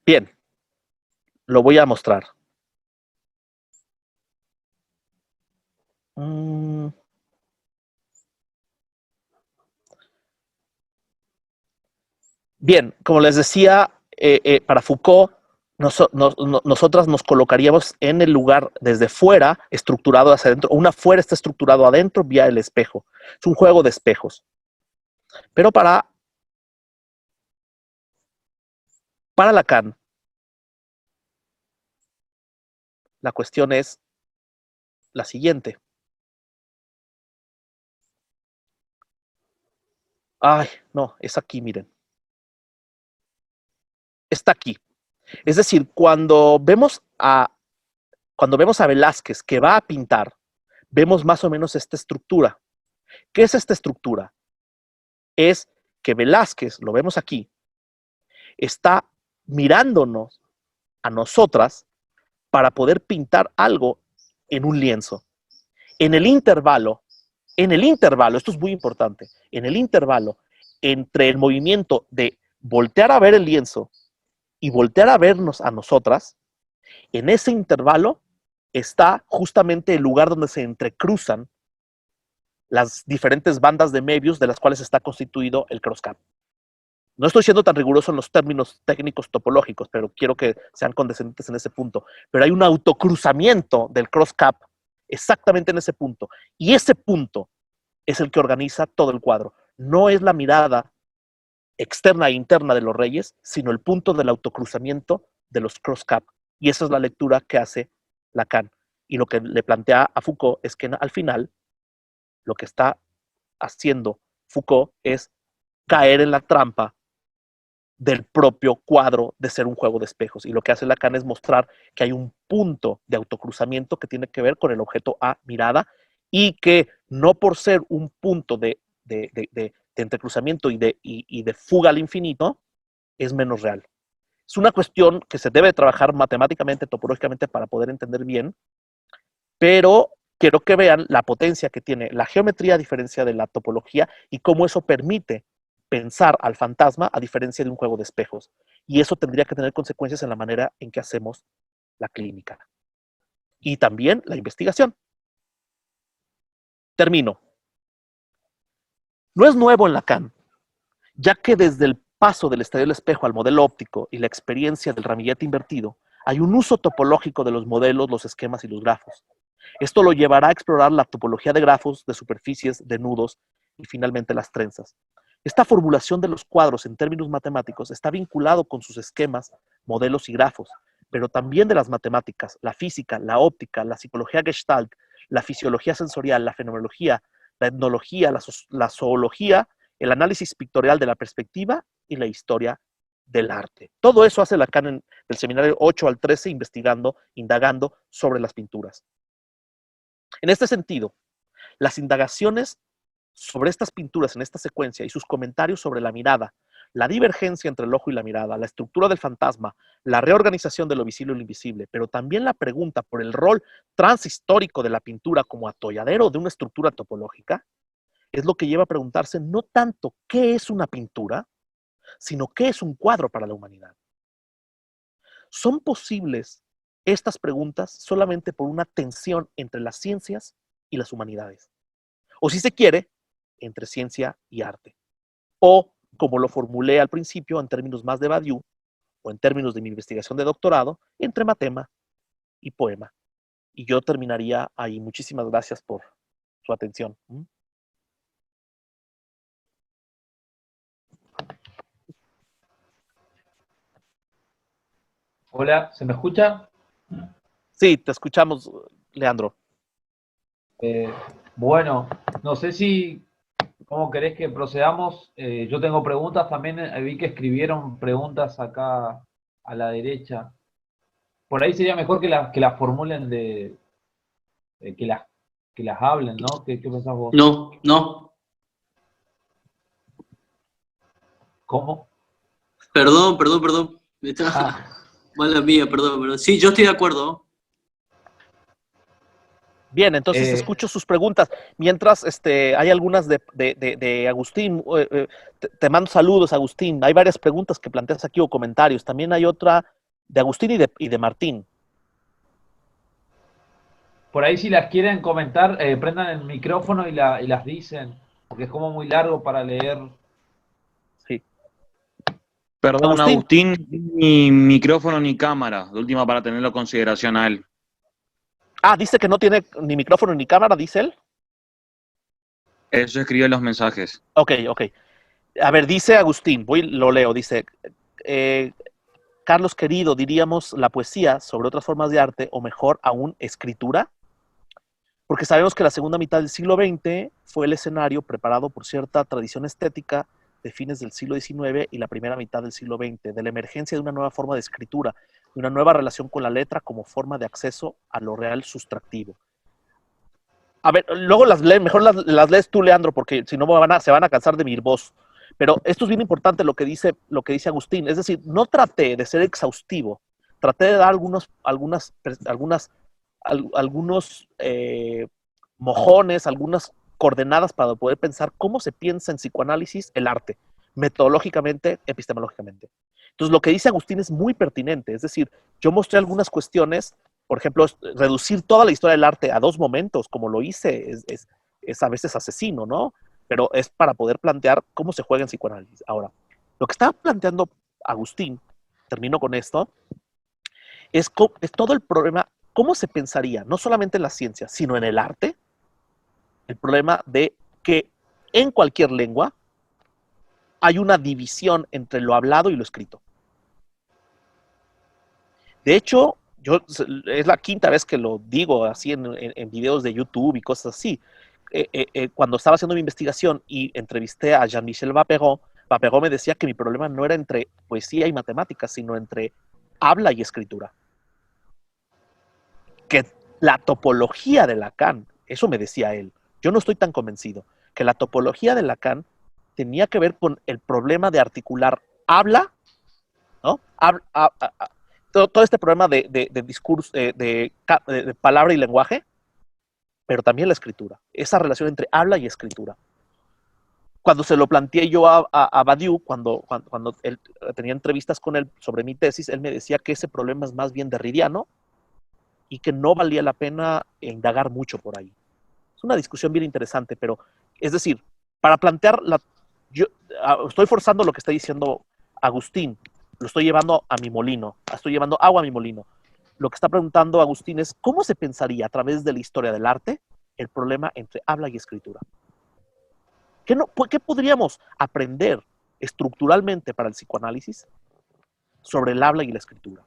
Bien, lo voy a mostrar. Bien, como les decía, para Foucault, nosotras nos colocaríamos en el lugar desde fuera, estructurado hacia adentro. Una fuera está estructurado adentro vía el espejo. Es un juego de espejos. Pero para Lacan, la cuestión es la siguiente. Ay, no, es aquí, miren. Está aquí. Es decir, cuando vemos a Velázquez que va a pintar, vemos más o menos esta estructura. ¿Qué es esta estructura? Es que Velázquez, lo vemos aquí, está mirándonos a nosotras para poder pintar algo en un lienzo. En el intervalo, esto es muy importante, en el intervalo entre el movimiento de voltear a ver el lienzo y voltear a vernos a nosotras, en ese intervalo está justamente el lugar donde se entrecruzan las diferentes bandas de Möbius de las cuales está constituido el crosscut. No estoy siendo tan riguroso en los términos técnicos topológicos, pero quiero que sean condescendientes en ese punto. Pero hay un autocruzamiento del crosscut exactamente en ese punto. Y ese punto es el que organiza todo el cuadro. No es la mirada externa e interna de los reyes, sino el punto del autocruzamiento de los crosscut. Y esa es la lectura que hace Lacan. Y lo que le plantea a Foucault es que al final lo que está haciendo Foucault es caer en la trampa del propio cuadro de ser un juego de espejos. Y lo que hace Lacan es mostrar que hay un punto de autocruzamiento que tiene que ver con el objeto A mirada y que no por ser un punto de entrecruzamiento y de fuga al infinito es menos real. Es una cuestión que se debe trabajar matemáticamente, topológicamente para poder entender bien, pero quiero que vean la potencia que tiene la geometría a diferencia de la topología y cómo eso permite pensar al fantasma a diferencia de un juego de espejos. Y eso tendría que tener consecuencias en la manera en que hacemos la clínica. Y también la investigación. Termino. No es nuevo en Lacan, ya que desde el paso del estadio del espejo al modelo óptico y la experiencia del ramillete invertido, hay un uso topológico de los modelos, los esquemas y los grafos. Esto lo llevará a explorar la topología de grafos, de superficies, de nudos y finalmente las trenzas. Esta formulación de los cuadros en términos matemáticos está vinculado con sus esquemas, modelos y grafos, pero también de las matemáticas, la física, la óptica, la psicología gestalt, la fisiología sensorial, la fenomenología, la etnología, la zoología, el análisis pictorial de la perspectiva y la historia del arte. Todo eso hace Lacan en el seminario 8 al 13 investigando, indagando sobre las pinturas. En este sentido, las indagaciones sobre estas pinturas en esta secuencia y sus comentarios sobre la mirada, la divergencia entre el ojo y la mirada, la estructura del fantasma, la reorganización de lo visible y lo invisible, pero también la pregunta por el rol transhistórico de la pintura como atolladero de una estructura topológica, es lo que lleva a preguntarse no tanto qué es una pintura, sino qué es un cuadro para la humanidad. ¿Son posibles estas preguntas solamente por una tensión entre las ciencias y las humanidades? O si se quiere, entre ciencia y arte. O, como lo formulé al principio en términos más de Badiou, o en términos de mi investigación de doctorado, entre matema y poema. Y yo terminaría ahí. Muchísimas gracias por su atención. Hola, ¿se me escucha? Sí, te escuchamos, Leandro. Bueno, no sé si, ¿cómo querés que procedamos? Yo tengo preguntas, también vi que escribieron preguntas acá a la derecha. Por ahí sería mejor que las formulen que las hablen, ¿no? ¿Qué pensás vos? No, no, ¿Cómo? perdón. Está Ah, mala mía, perdón. Sí, yo estoy de acuerdo. Bien, entonces escucho sus preguntas. Mientras hay algunas de Agustín. Te mando saludos, Agustín. Hay varias preguntas que planteas aquí o comentarios. También hay otra de Agustín y de Martín. por ahí si las quieren comentar, prendan el micrófono y las dicen, porque es como muy largo para leer. Sí. Perdón, Agustín. Agustín, ni micrófono ni cámara. De última para tenerlo en consideración a él. Dice que no tiene ni micrófono ni cámara, dice él. Eso escribió en los mensajes. Ok. A ver, dice Agustín, lo leo, dice, Carlos querido, diríamos la poesía sobre otras formas de arte, o mejor aún, escritura, porque sabemos que la segunda mitad del siglo XX fue el escenario preparado por cierta tradición estética de fines del siglo XIX y la primera mitad del siglo XX, de la emergencia de una nueva forma de escritura, de una nueva relación con la letra como forma de acceso a lo real sustractivo. A ver, luego mejor las lees tú, Leandro, porque si no se van a cansar de mi voz. Pero esto es bien importante lo que dice Agustín. Es decir, no traté de ser exhaustivo, traté de dar algunos mojones, algunas coordenadas para poder pensar cómo se piensa en psicoanálisis el arte, metodológicamente, epistemológicamente. Entonces, lo que dice Agustín es muy pertinente. Es decir, yo mostré algunas cuestiones, por ejemplo, reducir toda la historia del arte a 2 momentos, como lo hice, es a veces asesino, ¿no? Pero es para poder plantear cómo se juega en psicoanálisis. Ahora, lo que está planteando Agustín, termino con esto, es todo el problema, cómo se pensaría, no solamente en la ciencia, sino en el arte, el problema de que en cualquier lengua hay una división entre lo hablado y lo escrito. De hecho, es la 5ª vez que lo digo así en videos de YouTube y cosas así. Cuando estaba haciendo mi investigación y entrevisté a Jean-Michel Vapéro me decía que mi problema no era entre poesía y matemáticas, sino entre habla y escritura. Que la topología de Lacan, eso me decía él, yo no estoy tan convencido, que la topología de Lacan tenía que ver con el problema de articular habla, ¿no? Todo este problema de discurso, de palabra y lenguaje, pero también la escritura, esa relación entre habla y escritura. Cuando se lo planteé yo a Badiou, cuando él tenía entrevistas con él sobre mi tesis, él me decía que ese problema es más bien derridiano y que no valía la pena indagar mucho por ahí. Es una discusión bien interesante, pero es decir, para plantear yo estoy forzando lo que está diciendo Agustín, lo estoy llevando a mi molino, estoy llevando agua a mi molino. Lo que está preguntando Agustín es cómo se pensaría a través de la historia del arte el problema entre habla y escritura. ¿Qué podríamos aprender estructuralmente para el psicoanálisis sobre el habla y la escritura?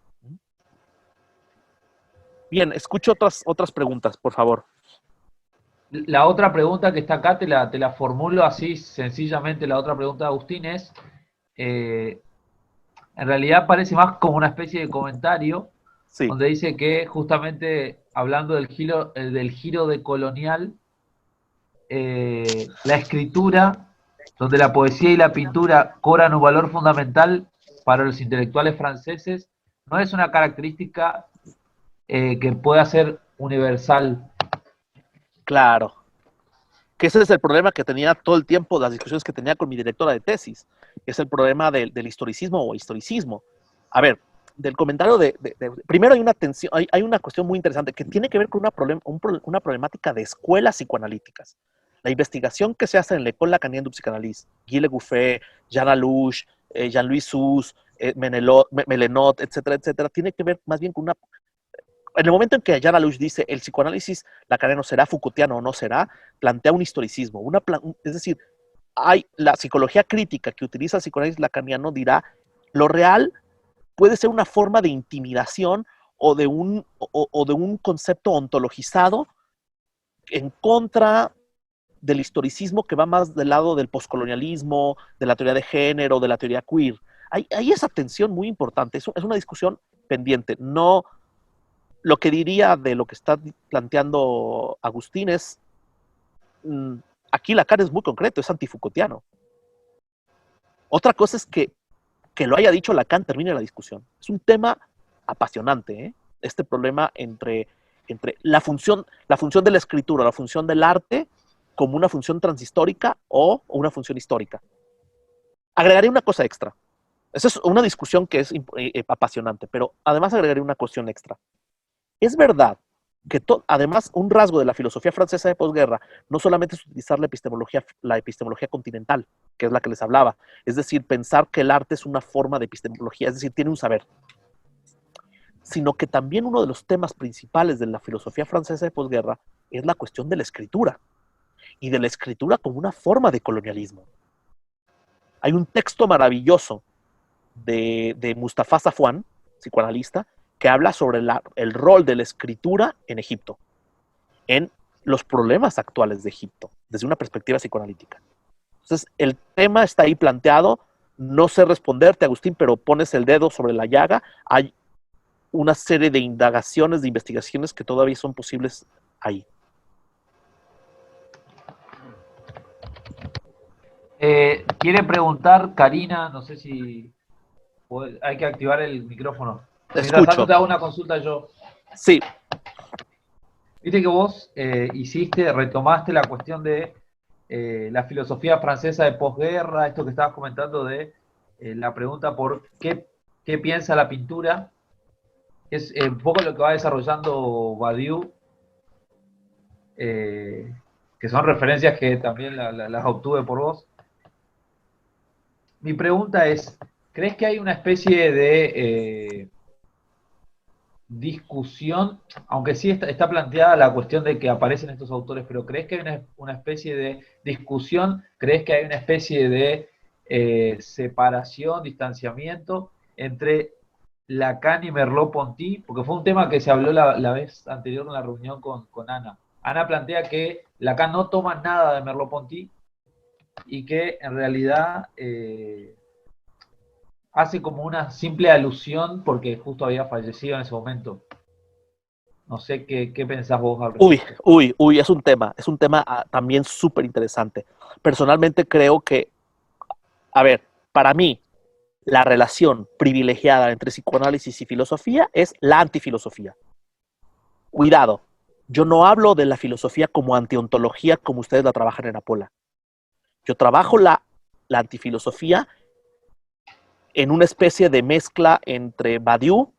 Bien, escucho otras preguntas, por favor. La otra pregunta que está acá te la formulo así sencillamente. La otra pregunta de Agustín es, en realidad parece más como una especie de comentario, sí, donde dice que justamente hablando del giro decolonial, la escritura, donde la poesía y la pintura cobran un valor fundamental para los intelectuales franceses, no es una característica que pueda ser universal. Claro. Que ese es el problema que tenía todo el tiempo, las discusiones que tenía con mi directora de tesis. Es el problema del historicismo o historicismo. A ver, del comentario primero hay una tensión, hay una cuestión muy interesante que tiene que ver con una problemática de escuelas psicoanalíticas. La investigación que se hace en l'École lacanienne du psychanalyse, Guy Le Gouffet, Jean Alouche, Jean-Louis Susse, Melenot, etcétera, etcétera, tiene que ver más bien con en el momento en que Jean Alouche dice el psicoanálisis lacaniano será Foucaultiano o no será, plantea un historicismo. Es decir, la psicología crítica que utiliza el psicoanálisis lacaniano dirá lo real puede ser una forma de intimidación o de un concepto ontologizado en contra del historicismo que va más del lado del poscolonialismo, de la teoría de género, de la teoría queer. Hay esa tensión muy importante. Es una discusión pendiente. No, lo que diría de lo que está planteando Agustín es, aquí Lacan es muy concreto, es antifoucaultiano. Otra cosa es que lo haya dicho Lacan termine la discusión. Es un tema apasionante, ¿eh? Este problema entre la función de la escritura, la función del arte como una función transhistórica o una función histórica. Agregaré una cosa extra. Esa es una discusión que es apasionante, pero además agregaré una cuestión extra. Es verdad además, un rasgo de la filosofía francesa de posguerra no solamente es utilizar la epistemología continental, que es la que les hablaba, es decir, pensar que el arte es una forma de epistemología, es decir, tiene un saber, sino que también uno de los temas principales de la filosofía francesa de posguerra es la cuestión de la escritura, y de la escritura como una forma de colonialismo. Hay un texto maravilloso de Mustafa Safwan, psicoanalista, que habla sobre el rol de la escritura en Egipto, en los problemas actuales de Egipto, desde una perspectiva psicoanalítica. Entonces, el tema está ahí planteado. No sé responderte, Agustín, pero pones el dedo sobre la llaga. Hay una serie de indagaciones, de investigaciones que todavía son posibles ahí. Quiere preguntar Karina, no sé si hay que activar el micrófono. Mientras tanto te hago una consulta yo. Sí. Viste que vos retomaste la cuestión de la filosofía francesa de posguerra, esto que estabas comentando de la pregunta por qué piensa la pintura. Es un poco lo que va desarrollando Badiou, que son referencias que también las obtuve por vos. Mi pregunta es, ¿crees que hay una especie de discusión, aunque sí está planteada la cuestión de que aparecen estos autores, pero crees que hay una especie de discusión, crees que hay una especie de separación, distanciamiento entre Lacan y Merleau-Ponty? Porque fue un tema que se habló la vez anterior en la reunión con Ana. Ana plantea que Lacan no toma nada de Merleau-Ponty y que en realidad hace como una simple alusión porque justo había fallecido en ese momento. No sé qué pensás vos al respecto. Uy, es un tema también súper interesante. Personalmente creo que, a ver, para mí, la relación privilegiada entre psicoanálisis y filosofía es la antifilosofía. Cuidado, yo no hablo de la filosofía como antiontología como ustedes la trabajan en Apola. Yo trabajo la antifilosofía en una especie de mezcla entre Badiou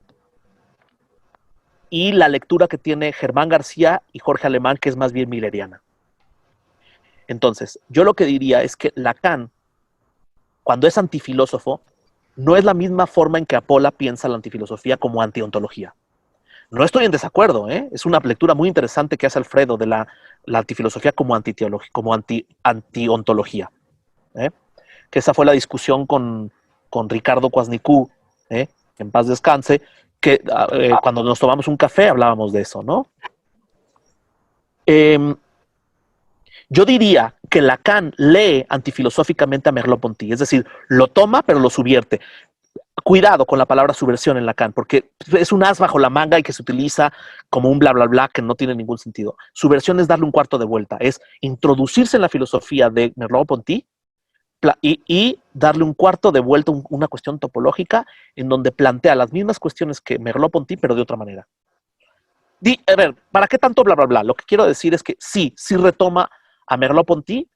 y la lectura que tiene Germán García y Jorge Alemán, que es más bien milleriana. Entonces, yo lo que diría es que Lacan, cuando es antifilósofo, no es la misma forma en que Apola piensa la antifilosofía como antiontología. No estoy en desacuerdo, ¿eh? Es una lectura muy interesante que hace Alfredo de la antifilosofía como antiontología. Que esa fue la discusión con Ricardo Kwasniku, en paz descanse, que cuando nos tomamos un café hablábamos de eso, ¿no? Yo diría que Lacan lee antifilosóficamente a Merleau-Ponty, es decir, lo toma pero lo subvierte. Cuidado con la palabra subversión en Lacan, porque es un as bajo la manga y que se utiliza como un bla, bla, bla que no tiene ningún sentido. Subversión es darle un cuarto de vuelta, es introducirse en la filosofía de Merleau-Ponty y darle un cuarto de vuelta, una cuestión topológica en donde plantea las mismas cuestiones que Merleau-Ponty, pero de otra manera. A ver, ¿para qué tanto bla, bla, bla? Lo que quiero decir es que sí retoma a Merleau-Ponty,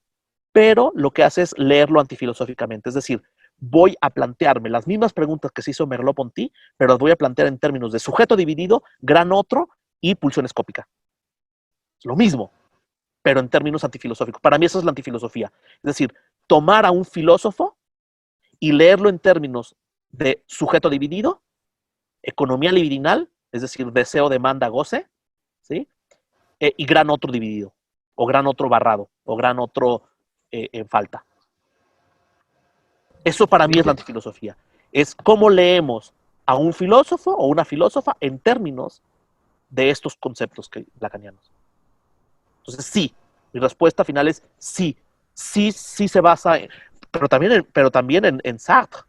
pero lo que hace es leerlo antifilosóficamente, es decir, voy a plantearme las mismas preguntas que se hizo Merleau-Ponty, pero las voy a plantear en términos de sujeto dividido, gran otro y pulsión escópica. Lo mismo, pero en términos antifilosóficos. Para mí eso es la antifilosofía. Es decir, tomar a un filósofo y leerlo en términos de sujeto dividido, economía libidinal, es decir, deseo, demanda, goce, ¿sí? Y gran otro dividido, o gran otro barrado, o gran otro en falta. Eso para mí es la antifilosofía. Es cómo leemos a un filósofo o una filósofa en términos de estos conceptos lacanianos. Entonces, sí, mi respuesta final es sí se basa, pero también en Sartre.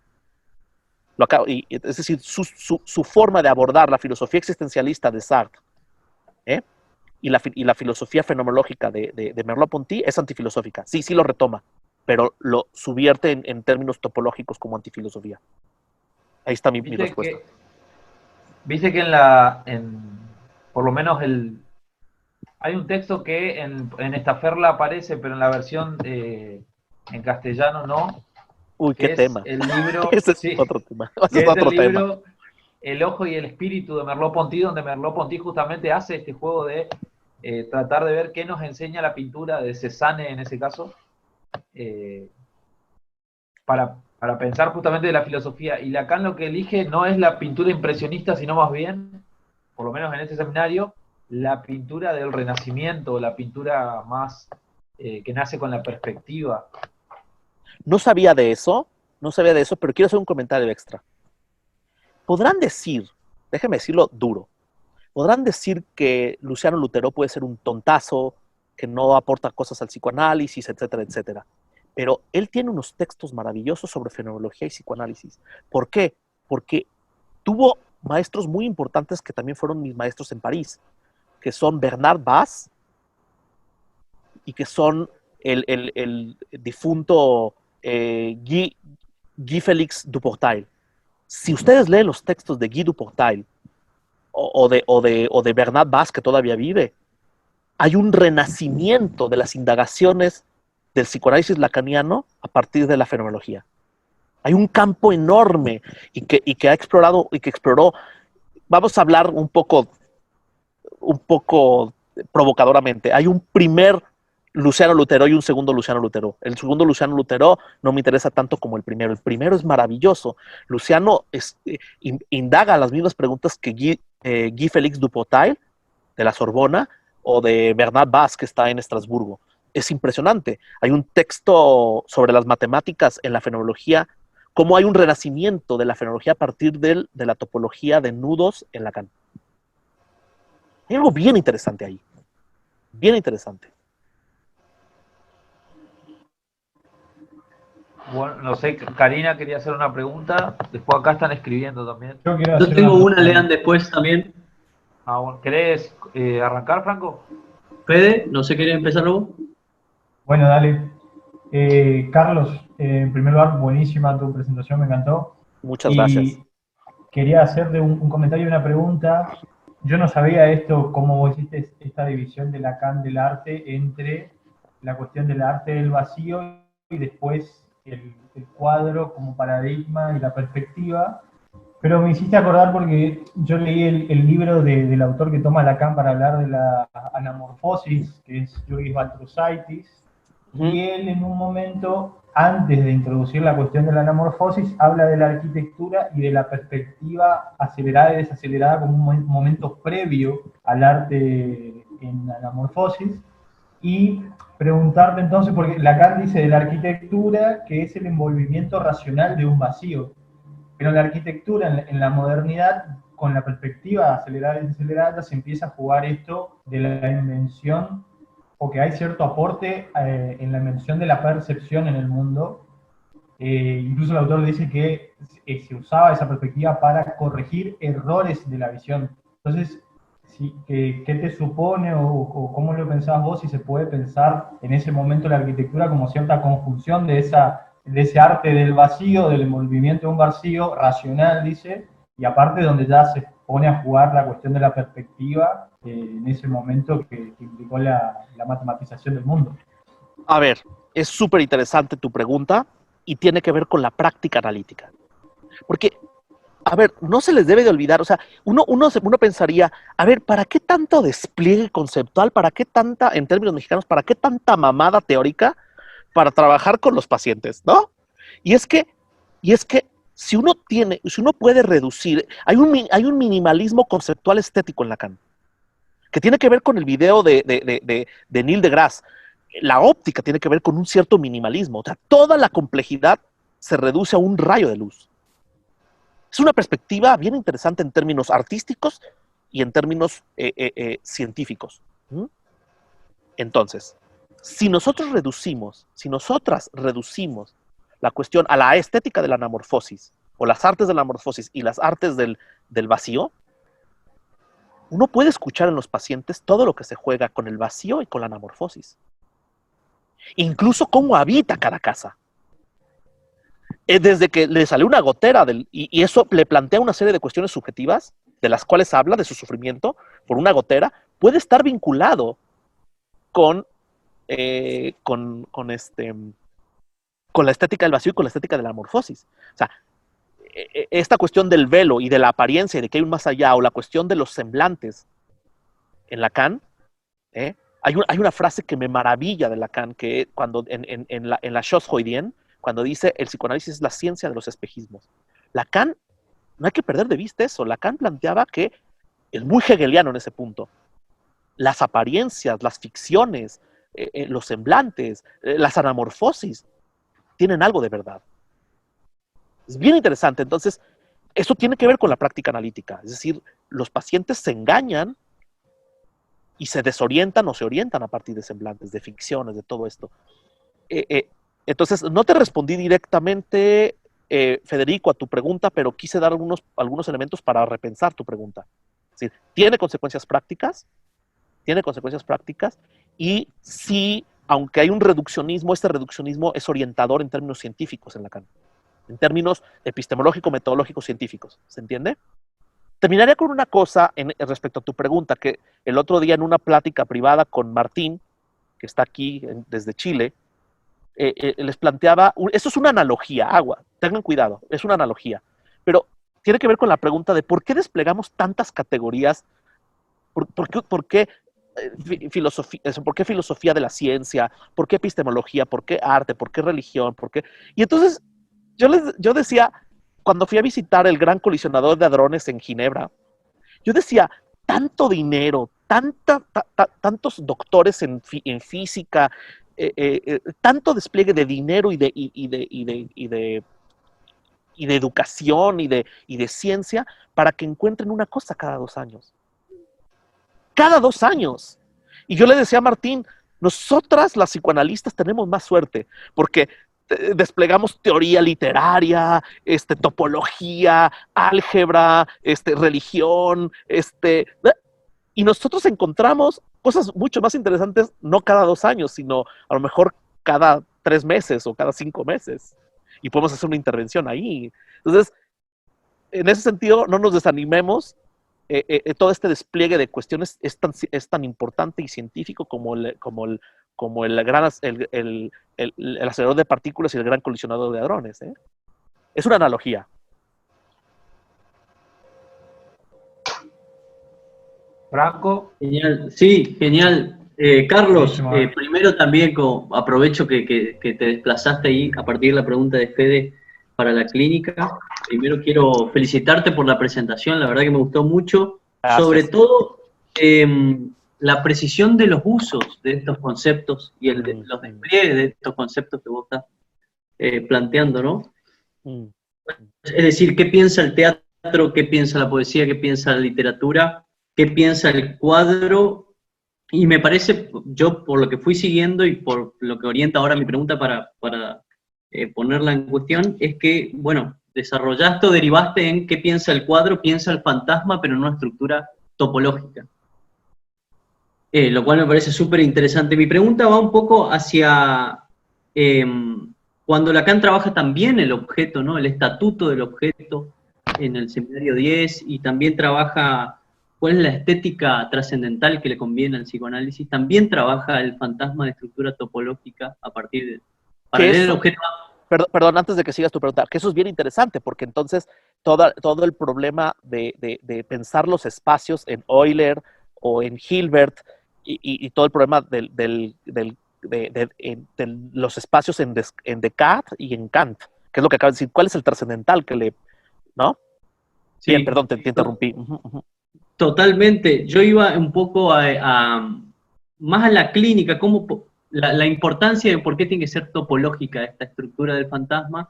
Es decir, su forma de abordar la filosofía existencialista de Sartre y la filosofía fenomenológica de Merleau-Ponty es antifilosófica. Sí lo retoma, pero lo subvierte en términos topológicos como antifilosofía. Ahí está mi respuesta. Viste que por lo menos hay un texto que en Estaferla aparece, pero en la versión en castellano no. Uy, qué tema. El libro, Ese es otro tema. Ese es otro tema. El ojo y el espíritu de Merleau-Ponty, donde Merleau-Ponty justamente hace este juego de tratar de ver qué nos enseña la pintura de Cézanne en ese caso, para pensar justamente de la filosofía. Y Lacan lo que elige no es la pintura impresionista, sino más bien, por lo menos en este seminario, la pintura del Renacimiento, la pintura más que nace con la perspectiva. No sabía de eso, pero quiero hacer un comentario extra. Podrán decir, déjeme decirlo duro, podrán decir que Luciano Lutero puede ser un tontazo, que no aporta cosas al psicoanálisis, etcétera, etcétera. Pero él tiene unos textos maravillosos sobre fenomenología y psicoanálisis. ¿Por qué? Porque tuvo maestros muy importantes que también fueron mis maestros en París, que son Bernard Bass y que son el difunto Guy Félix Duportail. Si ustedes leen los textos de Guy Duportail o de Bernard Bass, que todavía vive, hay un renacimiento de las indagaciones del psicoanálisis lacaniano a partir de la fenomenología. Hay un campo enorme y que ha explorado y que exploró. Vamos a hablar un poco provocadoramente. Hay un primer Luciano Lutero y un segundo Luciano Lutero. El segundo Luciano Lutero no me interesa tanto como el primero. El primero es maravilloso. Luciano indaga las mismas preguntas que Guy Félix Duportail, de la Sorbona, o de Bernard Bass, que está en Estrasburgo. Es impresionante. Hay un texto sobre las matemáticas en la fenomenología, cómo hay un renacimiento de la fenomenología a partir de la topología de nudos en Lacan. Hay algo bien interesante ahí. Bien interesante. Bueno, no sé, Karina quería hacer una pregunta. Después acá están escribiendo también. Yo tengo una, lean después también. Bueno, ¿querés arrancar, Franco? Fede, no sé, ¿querés empezar luego? Bueno, dale. Carlos, en primer lugar, buenísima tu presentación, me encantó. Muchas gracias. Quería hacerte un comentario y una pregunta. Yo no sabía esto, cómo vos hiciste esta división de Lacan del arte entre la cuestión del arte del vacío y después el cuadro como paradigma y la perspectiva. Pero me hiciste acordar porque yo leí el libro del autor que toma Lacan para hablar de la anamorfosis, que es Jurgis Baltrusaitis, y él en un momento, antes de introducir la cuestión de la anamorfosis, habla de la arquitectura y de la perspectiva acelerada y desacelerada como un momento previo al arte en anamorfosis. Y preguntarte entonces, porque Lacan dice de la arquitectura que es el envolvimiento racional de un vacío, pero la arquitectura en la modernidad, con la perspectiva acelerada y desacelerada, se empieza a jugar esto de la invención, o que hay cierto aporte en la invención de la percepción en el mundo. Incluso el autor dice que se usaba esa perspectiva para corregir errores de la visión. Entonces, ¿qué te supone o cómo lo pensabas vos, si se puede pensar en ese momento la arquitectura como cierta conjunción de ese arte del vacío, del envolvimiento de un vacío racional, dice, y aparte donde ya se pone a jugar la cuestión de la perspectiva en ese momento que implicó la matematización del mundo? A ver, es súper interesante tu pregunta y tiene que ver con la práctica analítica. Porque, a ver, no se les debe de olvidar, o sea, uno pensaría, a ver, ¿para qué tanto despliegue conceptual? ¿Para qué tanta, en términos mexicanos, para qué tanta mamada teórica para trabajar con los pacientes, ¿no? Y es que si uno puede reducir, hay un minimalismo conceptual estético en Lacan, que tiene que ver con el video de Neil deGrasse. La óptica tiene que ver con un cierto minimalismo, o sea, toda la complejidad se reduce a un rayo de luz. Es una perspectiva bien interesante en términos artísticos y en términos científicos. Entonces, si nosotras reducimos la cuestión a la estética de la anamorfosis, o las artes de la anamorfosis y las artes del vacío, uno puede escuchar en los pacientes todo lo que se juega con el vacío y con la anamorfosis. Incluso cómo habita cada casa. Desde que le salió una gotera, y eso le plantea una serie de cuestiones subjetivas, de las cuales habla de su sufrimiento por una gotera, puede estar vinculado con la estética del vacío y con la estética de la anamorfosis. O sea, esta cuestión del velo y de la apariencia y de que hay un más allá, o la cuestión de los semblantes en Lacan, hay una frase que me maravilla de Lacan, que cuando en la Schossfreudien, cuando dice el psicoanálisis es la ciencia de los espejismos. Lacan, no hay que perder de vista eso, Lacan planteaba que es muy hegeliano en ese punto. Las apariencias, las ficciones, los semblantes, las anamorfosis, tienen algo de verdad. Es bien interesante. Entonces, eso tiene que ver con la práctica analítica. Es decir, los pacientes se engañan y se desorientan o se orientan a partir de semblantes, de ficciones, de todo esto. Entonces, no te respondí directamente, Federico, a tu pregunta, pero quise dar algunos elementos para repensar tu pregunta. Es decir, tiene consecuencias prácticas, y sí, aunque hay un reduccionismo, este reduccionismo es orientador en términos científicos en Lacan, en términos epistemológicos, metodológicos, científicos. ¿Se entiende? Terminaría con una cosa respecto a tu pregunta, que el otro día en una plática privada con Martín, que está aquí desde Chile, les planteaba, eso es una analogía, tengan cuidado, es una analogía, pero tiene que ver con la pregunta de por qué desplegamos tantas categorías, por qué filosofía de la ciencia, por qué epistemología, por qué arte, por qué religión, por qué... Y entonces yo decía, cuando fui a visitar el Gran Colisionador de Hadrones en Ginebra, yo decía, tanto dinero, tantos doctores en física, tanto despliegue de dinero y de educación y de ciencia para que encuentren una cosa cada 2 años. Cada 2 años. Y yo le decía a Martín, nosotras las psicoanalistas tenemos más suerte, porque desplegamos teoría literaria, topología, álgebra, religión, y nosotros encontramos cosas mucho más interesantes, no cada 2 años, sino a lo mejor cada 3 meses o cada 5 meses. Y podemos hacer una intervención ahí. Entonces, en ese sentido, no nos desanimemos. Todo este despliegue de cuestiones es tan importante y científico como el acelerador de partículas y el gran colisionador de hadrones. Es una analogía. Franco. Genial, sí, genial. Carlos, primero también aprovecho que te desplazaste ahí a partir de la pregunta de Fede para la clínica. Primero quiero felicitarte por la presentación, la verdad que me gustó mucho. Gracias. Sobre todo la precisión de los usos de estos conceptos y los despliegues de estos conceptos que vos estás planteando, ¿no? Es decir, ¿qué piensa el teatro? ¿Qué piensa la poesía? ¿Qué piensa la literatura? ¿Qué piensa el cuadro? Y me parece, yo por lo que fui siguiendo y por lo que orienta ahora mi pregunta para ponerla en cuestión, es que, bueno, desarrollaste o derivaste en qué piensa el cuadro, piensa el fantasma, pero en una estructura topológica. Lo cual me parece súper interesante. Mi pregunta va un poco hacia cuando Lacan trabaja también el objeto, ¿no? El estatuto del objeto en el seminario 10, y también trabaja cuál es la estética trascendental que le conviene al psicoanálisis. También trabaja el fantasma de estructura topológica a partir de... Para leer el objeto... Perdón, antes de que sigas tu pregunta, que eso es bien interesante, porque entonces todo el problema de pensar los espacios en Euler o en Hilbert y todo el problema de los espacios en Descartes y en Kant, que es lo que acaba de decir, ¿cuál es el trascendental que le... ¿no? Sí, bien, perdón, te interrumpí. Totalmente. Yo iba un poco más a la clínica, cómo... La importancia de por qué tiene que ser topológica esta estructura del fantasma,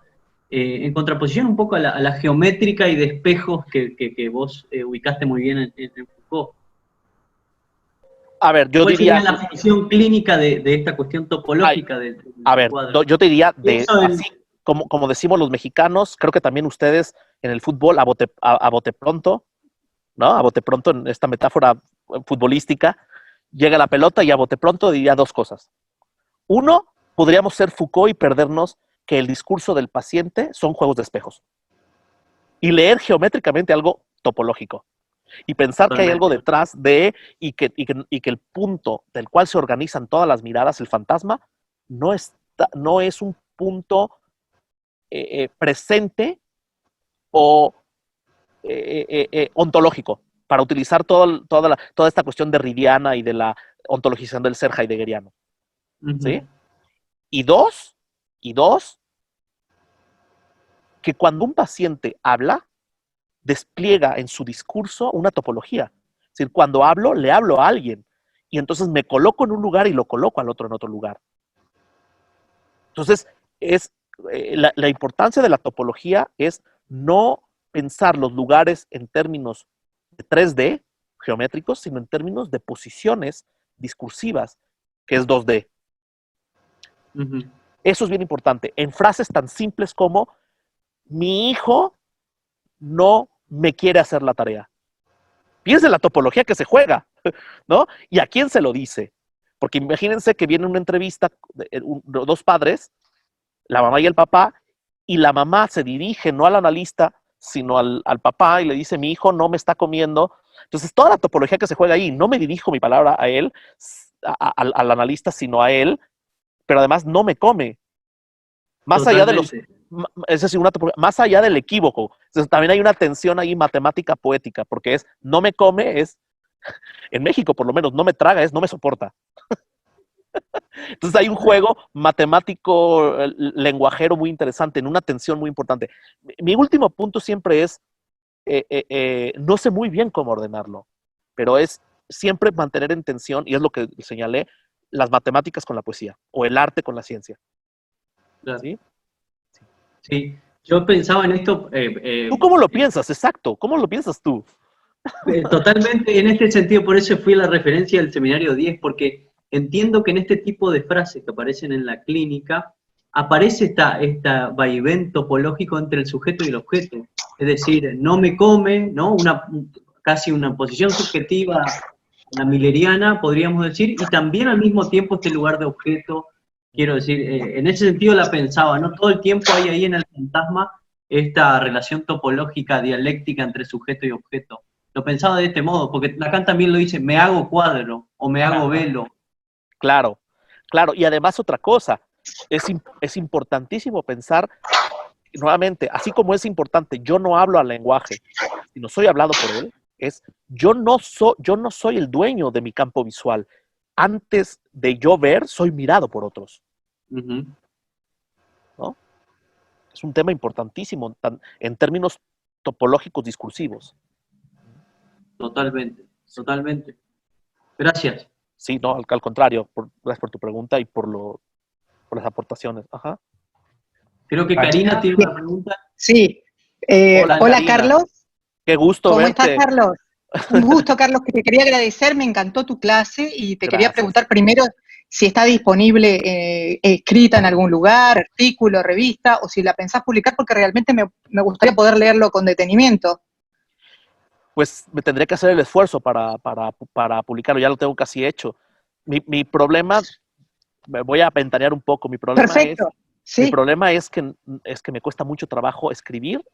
en contraposición un poco a la geométrica y de espejos que vos ubicaste muy bien en Foucault. A ver, yo diría... ¿Cuál sería la función clínica de esta cuestión topológica del cuadro? Yo te diría, así como decimos los mexicanos, creo que también ustedes en el fútbol, a bote pronto, ¿no? A bote pronto, en esta metáfora futbolística, llega la pelota y a bote pronto diría 2 cosas. Uno, podríamos ser Foucault y perdernos que el discurso del paciente son juegos de espejos. Y leer geométricamente algo topológico. Y pensar que hay algo detrás y que el punto del cual se organizan todas las miradas, el fantasma, no es un punto presente o ontológico, para utilizar toda esta cuestión derridiana y de la ontologización del ser heideggeriano. ¿Sí? Y dos, que cuando un paciente habla, despliega en su discurso una topología. Es decir, cuando hablo, le hablo a alguien, y entonces me coloco en un lugar y lo coloco al otro en otro lugar. Entonces, la importancia de la topología es no pensar los lugares en términos de 3D geométricos, sino en términos de posiciones discursivas, que es 2D. Eso es bien importante. En frases tan simples como, mi hijo no me quiere hacer la tarea. Piensa en la topología que se juega, ¿no? ¿Y a quién se lo dice? Porque imagínense que viene una entrevista de dos padres, la mamá y el papá, y la mamá se dirige no al analista, sino al papá, y le dice, mi hijo no me está comiendo. Entonces, toda la topología que se juega ahí, no me dirijo mi palabra a él, al analista, sino a él, pero además no me come. Más allá de los... Es decir, más allá del equívoco. Entonces, también hay una tensión ahí matemática poética, porque es, no me come, es, en México por lo menos, no me traga, es, no me soporta. Entonces hay un juego matemático, lenguajero muy interesante, en una tensión muy importante. Mi último punto siempre es, no sé muy bien cómo ordenarlo, pero es siempre mantener en tensión, y es lo que señalé, las matemáticas con la poesía, o el arte con la ciencia. Claro. ¿Sí? Sí, yo pensaba en esto... ¿Tú cómo lo piensas? Exacto, ¿cómo lo piensas tú? Totalmente, en este sentido, por eso fui a la referencia del seminario 10, porque entiendo que en este tipo de frases que aparecen en la clínica, aparece esta vaivén topológico entre el sujeto y el objeto. Es decir, no me come, ¿no? Casi una posición subjetiva, la milleriana, podríamos decir, y también al mismo tiempo este lugar de objeto. Quiero decir, en ese sentido la pensaba, ¿no? Todo el tiempo hay ahí en el fantasma esta relación topológica, dialéctica entre sujeto y objeto. Lo pensaba de este modo, porque Lacan también lo dice, me hago cuadro o me hago velo. Claro, claro. Y además otra cosa, es importantísimo pensar, nuevamente, así como es importante, yo no hablo al lenguaje, sino soy hablado por él, es yo no soy el dueño de mi campo visual. Antes de yo ver, soy mirado por otros. ¿No? Es un tema importantísimo en términos topológicos discursivos. Totalmente, totalmente. Gracias. Sí, no, al contrario, gracias por tu pregunta y por las aportaciones. Ajá. Creo que Karina tiene una pregunta. Sí. Hola Carlos. Qué gusto verte. ¿Cómo estás, Carlos? Un gusto, Carlos, que te quería agradecer, me encantó tu clase y te quería preguntar primero si está disponible escrita en algún lugar, artículo, revista, o si la pensás publicar, porque realmente me gustaría poder leerlo con detenimiento. Pues me tendré que hacer el esfuerzo para publicarlo, ya lo tengo casi hecho. Mi problema, me voy a ventanear un poco, mi problema Perfecto. Sí. Mi problema es que me cuesta mucho trabajo escribir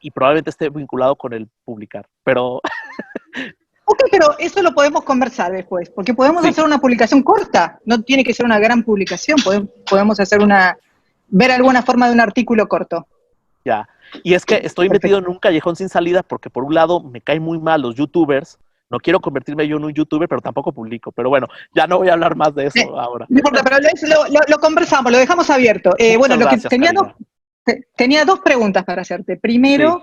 y probablemente esté vinculado con el publicar, pero... Ok, pero eso lo podemos conversar después, porque podemos hacer una publicación corta, no tiene que ser una gran publicación, podemos hacer ver alguna forma de un artículo corto. Ya, y es que estoy metido en un callejón sin salida porque por un lado me caen muy mal los youtubers, no quiero convertirme yo en un youtuber, pero tampoco publico, pero bueno, ya no voy a hablar más de eso ahora. No importa, pero lo conversamos, lo dejamos abierto. Bueno, gracias, tenía dos preguntas para hacerte. Primero,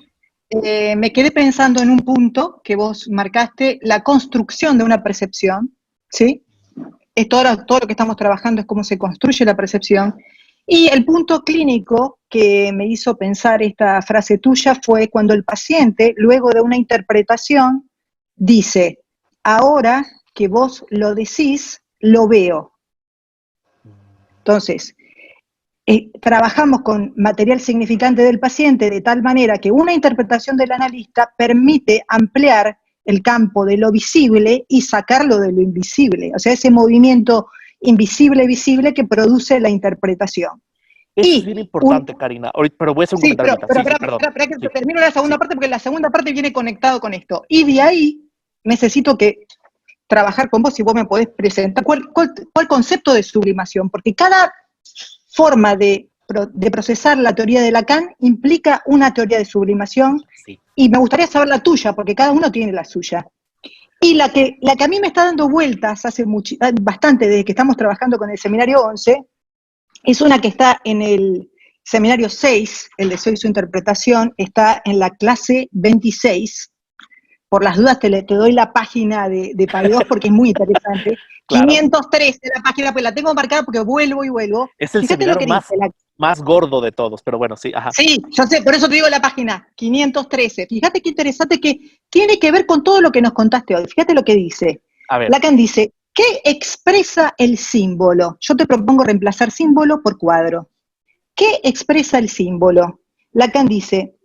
me quedé pensando en un punto que vos marcaste, la construcción de una percepción, ¿sí? Todo lo que estamos trabajando es cómo se construye la percepción. Y el punto clínico que me hizo pensar esta frase tuya fue cuando el paciente, luego de una interpretación, dice, ahora que vos lo decís, lo veo. Entonces, trabajamos con material significante del paciente de tal manera que una interpretación del analista permite ampliar el campo de lo visible y sacarlo de lo invisible, o sea, ese movimiento invisible-visible que produce la interpretación. Eso es bien importante, Karina, pero voy a hacer un comentario. Espera que termino la segunda parte, porque la segunda parte viene conectado con esto. Y de ahí necesito trabajar con vos, si vos me podés presentar cuál concepto de sublimación, porque cada forma de de procesar la teoría de Lacan implica una teoría de sublimación, Sí. y me gustaría saber la tuya, porque cada uno tiene la suya. Y la que a mí me está dando vueltas hace bastante, desde que estamos trabajando con el seminario 11, es una que está en el seminario 6, el de Soy su interpretación, está en la clase 26. Por las dudas te doy la página de Paidós porque es muy interesante. Claro. 513 la página, pues la tengo marcada porque vuelvo y vuelvo. Es el Fíjate lo que seminario dice. más gordo de todos, pero bueno, sí, ajá. Sí, yo sé, por eso te digo la página, 513. Fíjate qué interesante, que tiene que ver con todo lo que nos contaste hoy. Fíjate lo que dice. A ver. Lacan dice, ¿qué expresa el símbolo? Yo te propongo reemplazar símbolo por cuadro. ¿Qué expresa el símbolo? Lacan dice,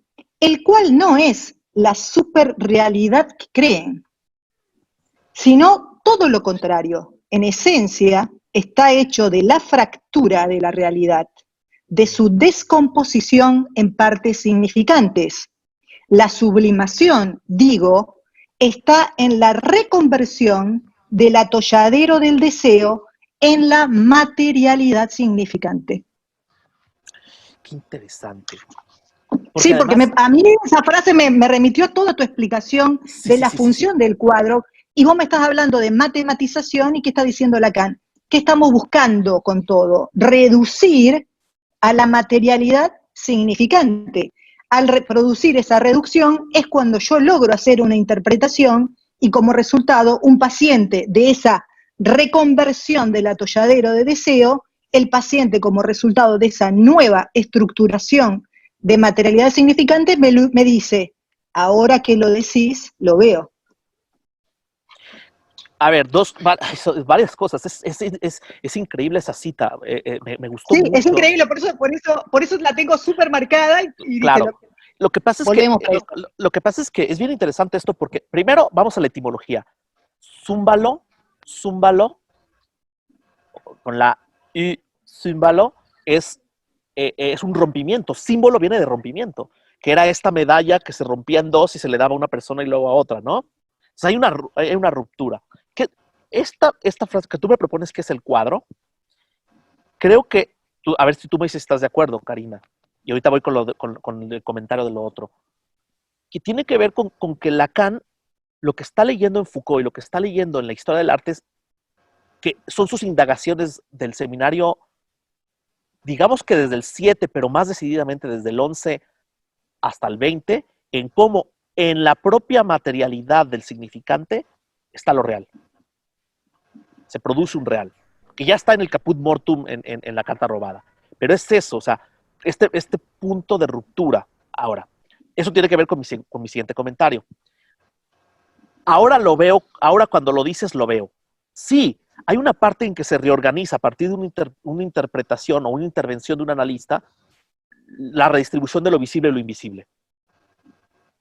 el cual no es la superrealidad que creen, sino todo lo contrario. En esencia, está hecho de la fractura de la realidad, de su descomposición en partes significantes. La sublimación, digo, está en la reconversión del atolladero del deseo en la materialidad significante. Qué interesante. Sí, porque además, a mí esa frase me remitió a toda tu explicación de la función del cuadro, y vos me estás hablando de matematización, y ¿qué está diciendo Lacan? ¿Qué estamos buscando con todo? Reducir a la materialidad significante. Al reproducir esa reducción es cuando yo logro hacer una interpretación, y como resultado un paciente de esa reconversión del atolladero de deseo, el paciente como resultado de esa nueva estructuración de materialidad significante me dice, ahora que lo decís, lo veo. A ver, varias cosas. Es increíble esa cita. Me gustó sí, mucho. Es increíble, por eso la tengo súper marcada. Y claro. dije, lo que pasa es que es bien interesante esto, porque primero vamos a la etimología. Zúmbalo, con la y zúmbalo es un rompimiento. Símbolo viene de rompimiento, que era esta medalla que se rompía en dos y se le daba a una persona y luego a otra, ¿no? O sea, hay una ruptura. Esta frase que tú me propones, que es el cuadro, creo que, a ver si tú me dices si estás de acuerdo, Karina, y ahorita voy con el comentario de lo otro, que tiene que ver con que Lacan, lo que está leyendo en Foucault y lo que está leyendo en la historia del arte, es que son sus indagaciones del seminario, digamos que desde el 7, pero más decididamente desde el 11 hasta el 20, en cómo en la propia materialidad del significante está lo real. Se produce un real, que ya está en el caput mortum en la carta robada. Pero es eso, o sea, este punto de ruptura. Ahora, eso tiene que ver con mi siguiente comentario. Ahora lo veo, ahora cuando lo dices lo veo. Sí, hay una parte en que se reorganiza a partir de una interpretación o una intervención de un analista la redistribución de lo visible y lo invisible.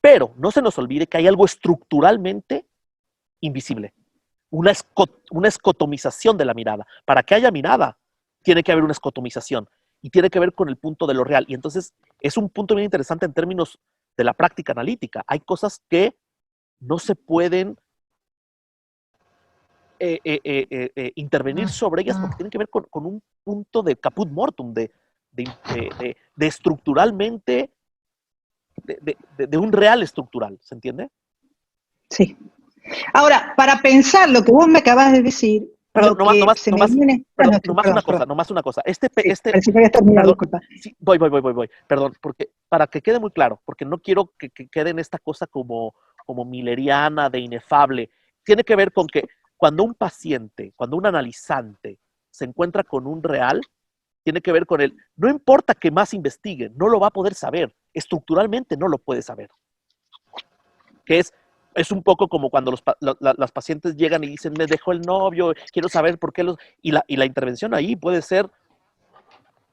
Pero no se nos olvide que hay algo estructuralmente invisible. Una escotomización de la mirada. Para que haya mirada, tiene que haber una escotomización. Y tiene que ver con el punto de lo real. Y entonces es un punto bien interesante en términos de la práctica analítica. Hay cosas que no se pueden intervenir sobre ellas porque tienen que ver con un punto de caput mortum, de estructuralmente, de un real estructural. ¿Se entiende? Sí. Ahora, para pensar lo que vos me acabas de decir, nomás una cosa. Disculpa. Sí, voy. Perdón, porque para que quede muy claro, porque no quiero que quede en esta cosa como milleriana, de inefable. Tiene que ver con que cuando un paciente, cuando un analizante se encuentra con un real, tiene que ver con él. No importa que más investigue, no lo va a poder saber. Estructuralmente no lo puede saber. Que es un poco como cuando las pacientes llegan y dicen, me dejó el novio, quiero saber por qué y la intervención ahí puede ser,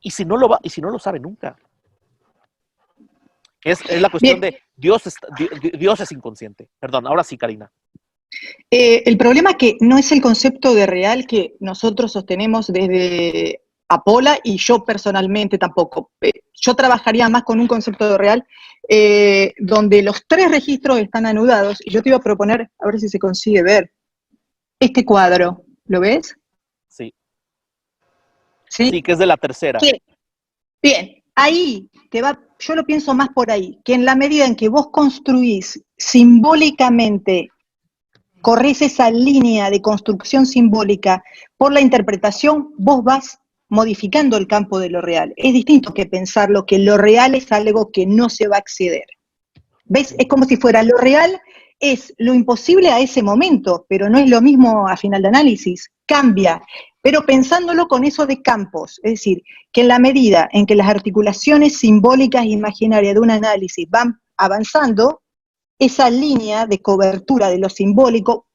y si no lo sabe nunca. Es la cuestión de Dios es inconsciente. Perdón, ahora sí, Karina. El problema es que no es el concepto de real que nosotros sostenemos desde Apola, y yo personalmente tampoco. Yo trabajaría más con un concepto de real donde los tres registros están anudados, y yo te iba a proponer, a ver si se consigue ver, este cuadro, ¿lo ves? Sí. Sí, Sí, que es de la tercera. Bien, ahí yo lo pienso más por ahí, que en la medida en que vos construís simbólicamente, corres esa línea de construcción simbólica por la interpretación, vos vas modificando el campo de lo real. Es distinto que pensarlo que lo real es algo que no se va a acceder. ¿Ves? Es como si fuera lo real es lo imposible a ese momento, pero no es lo mismo a final de análisis, cambia, pero pensándolo con eso de campos, es decir, que en la medida en que las articulaciones simbólicas e imaginarias de un análisis van avanzando, esa línea de cobertura de lo simbólico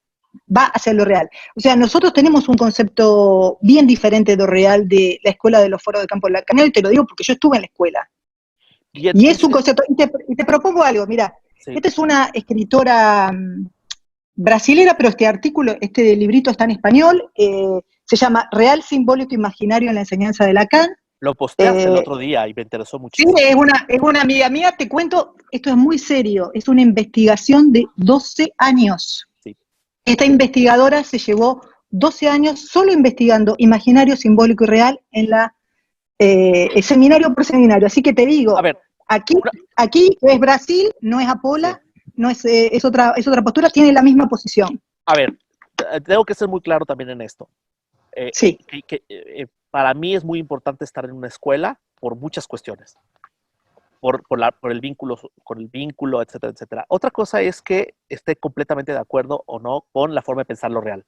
va hacia lo real. O sea, nosotros tenemos un concepto bien diferente de lo real de la escuela de los foros de campo lacaniano, y te lo digo porque yo estuve en la escuela. Y es un concepto, y te propongo algo, mira, sí. Esta es una escritora brasilera, pero este librito está en español, se llama Real Simbólico Imaginario en la Enseñanza de Lacan. Lo posteaste el otro día y me interesó muchísimo. Sí, es una amiga mía, te cuento, esto es muy serio, es una investigación de 12 años. Sí. Esta investigadora se llevó 12 años solo investigando imaginario, simbólico y real en seminario por seminario. Así que te digo, a ver, aquí es Brasil, no es Apola, sí. No es otra postura, tiene la misma posición. A ver, tengo que ser muy claro también en esto. Sí. Para mí es muy importante estar en una escuela por muchas cuestiones. Por el vínculo, etcétera, etcétera. Otra cosa es que esté completamente de acuerdo o no con la forma de pensar lo real.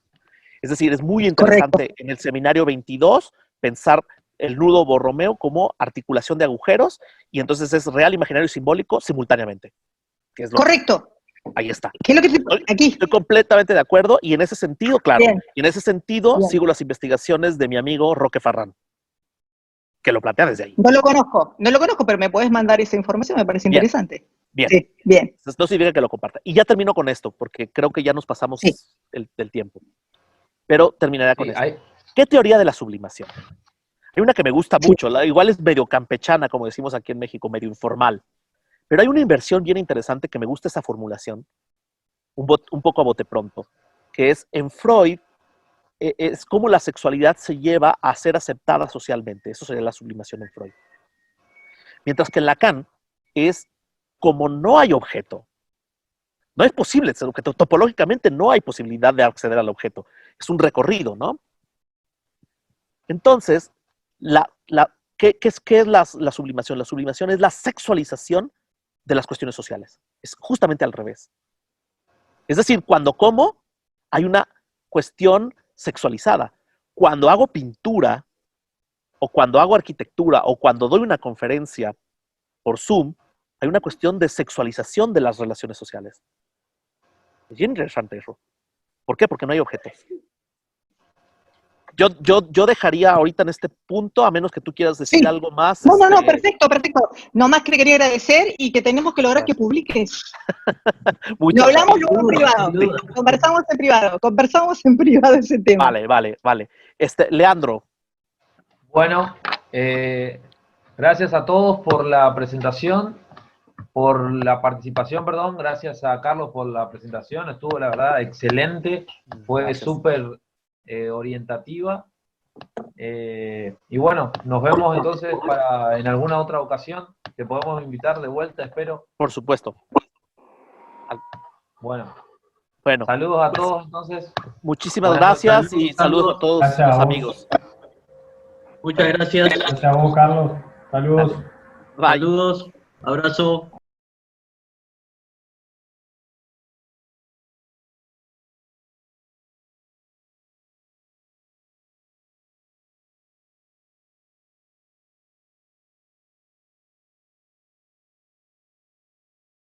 Es decir, es muy interesante Correcto. En el seminario 22 pensar el nudo Borromeo como articulación de agujeros, y entonces es real, imaginario y simbólico simultáneamente. Que es lo Correcto. Ahí está. ¿Qué es lo que aquí? Estoy completamente de acuerdo, y en ese sentido, claro, Bien. y en ese sentido Bien. sigo las investigaciones de mi amigo Roque Farrán, que lo plantea desde ahí. No lo conozco, pero me puedes mandar esa información, me parece interesante. Bien. Sí, bien. Entonces, no significa que lo comparta. Y ya termino con esto, porque creo que ya nos pasamos del tiempo. Pero terminaré con esto. ¿Qué teoría de la sublimación? Hay una que me gusta mucho, igual es medio campechana, como decimos aquí en México, medio informal. Pero hay una inversión bien interesante que me gusta esa formulación, un poco a bote pronto, que es en Freud, es cómo la sexualidad se lleva a ser aceptada socialmente. Eso sería la sublimación en Freud. Mientras que en Lacan es como no hay objeto. No es posible ser objeto. Topológicamente no hay posibilidad de acceder al objeto. Es un recorrido, ¿no? Entonces, ¿qué es la sublimación? La sublimación es la sexualización de las cuestiones sociales. Es justamente al revés. Es decir, cuando como, hay una cuestión sexualizada. Cuando hago pintura, o cuando hago arquitectura, o cuando doy una conferencia por Zoom, hay una cuestión de sexualización de las relaciones sociales. Es bien interesante eso. ¿Por qué? Porque no hay objetos. Yo dejaría ahorita en este punto, a menos que tú quieras decir algo más. No, perfecto. Nomás que le quería agradecer y que tenemos que lograr que publiques. Lo hablamos luego en privado. Conversamos en privado ese tema. Vale. Leandro. Bueno, gracias a todos por la presentación, gracias a Carlos por la presentación, estuvo la verdad excelente, fue súper orientativa, y bueno, nos vemos entonces en alguna otra ocasión, te podemos invitar de vuelta, espero. Por supuesto. Bueno, saludos a todos entonces. Muchísimas gracias y saludos a todos los amigos. Muchas gracias. Gracias a vos, Carlos. Saludos. Saludos, abrazo.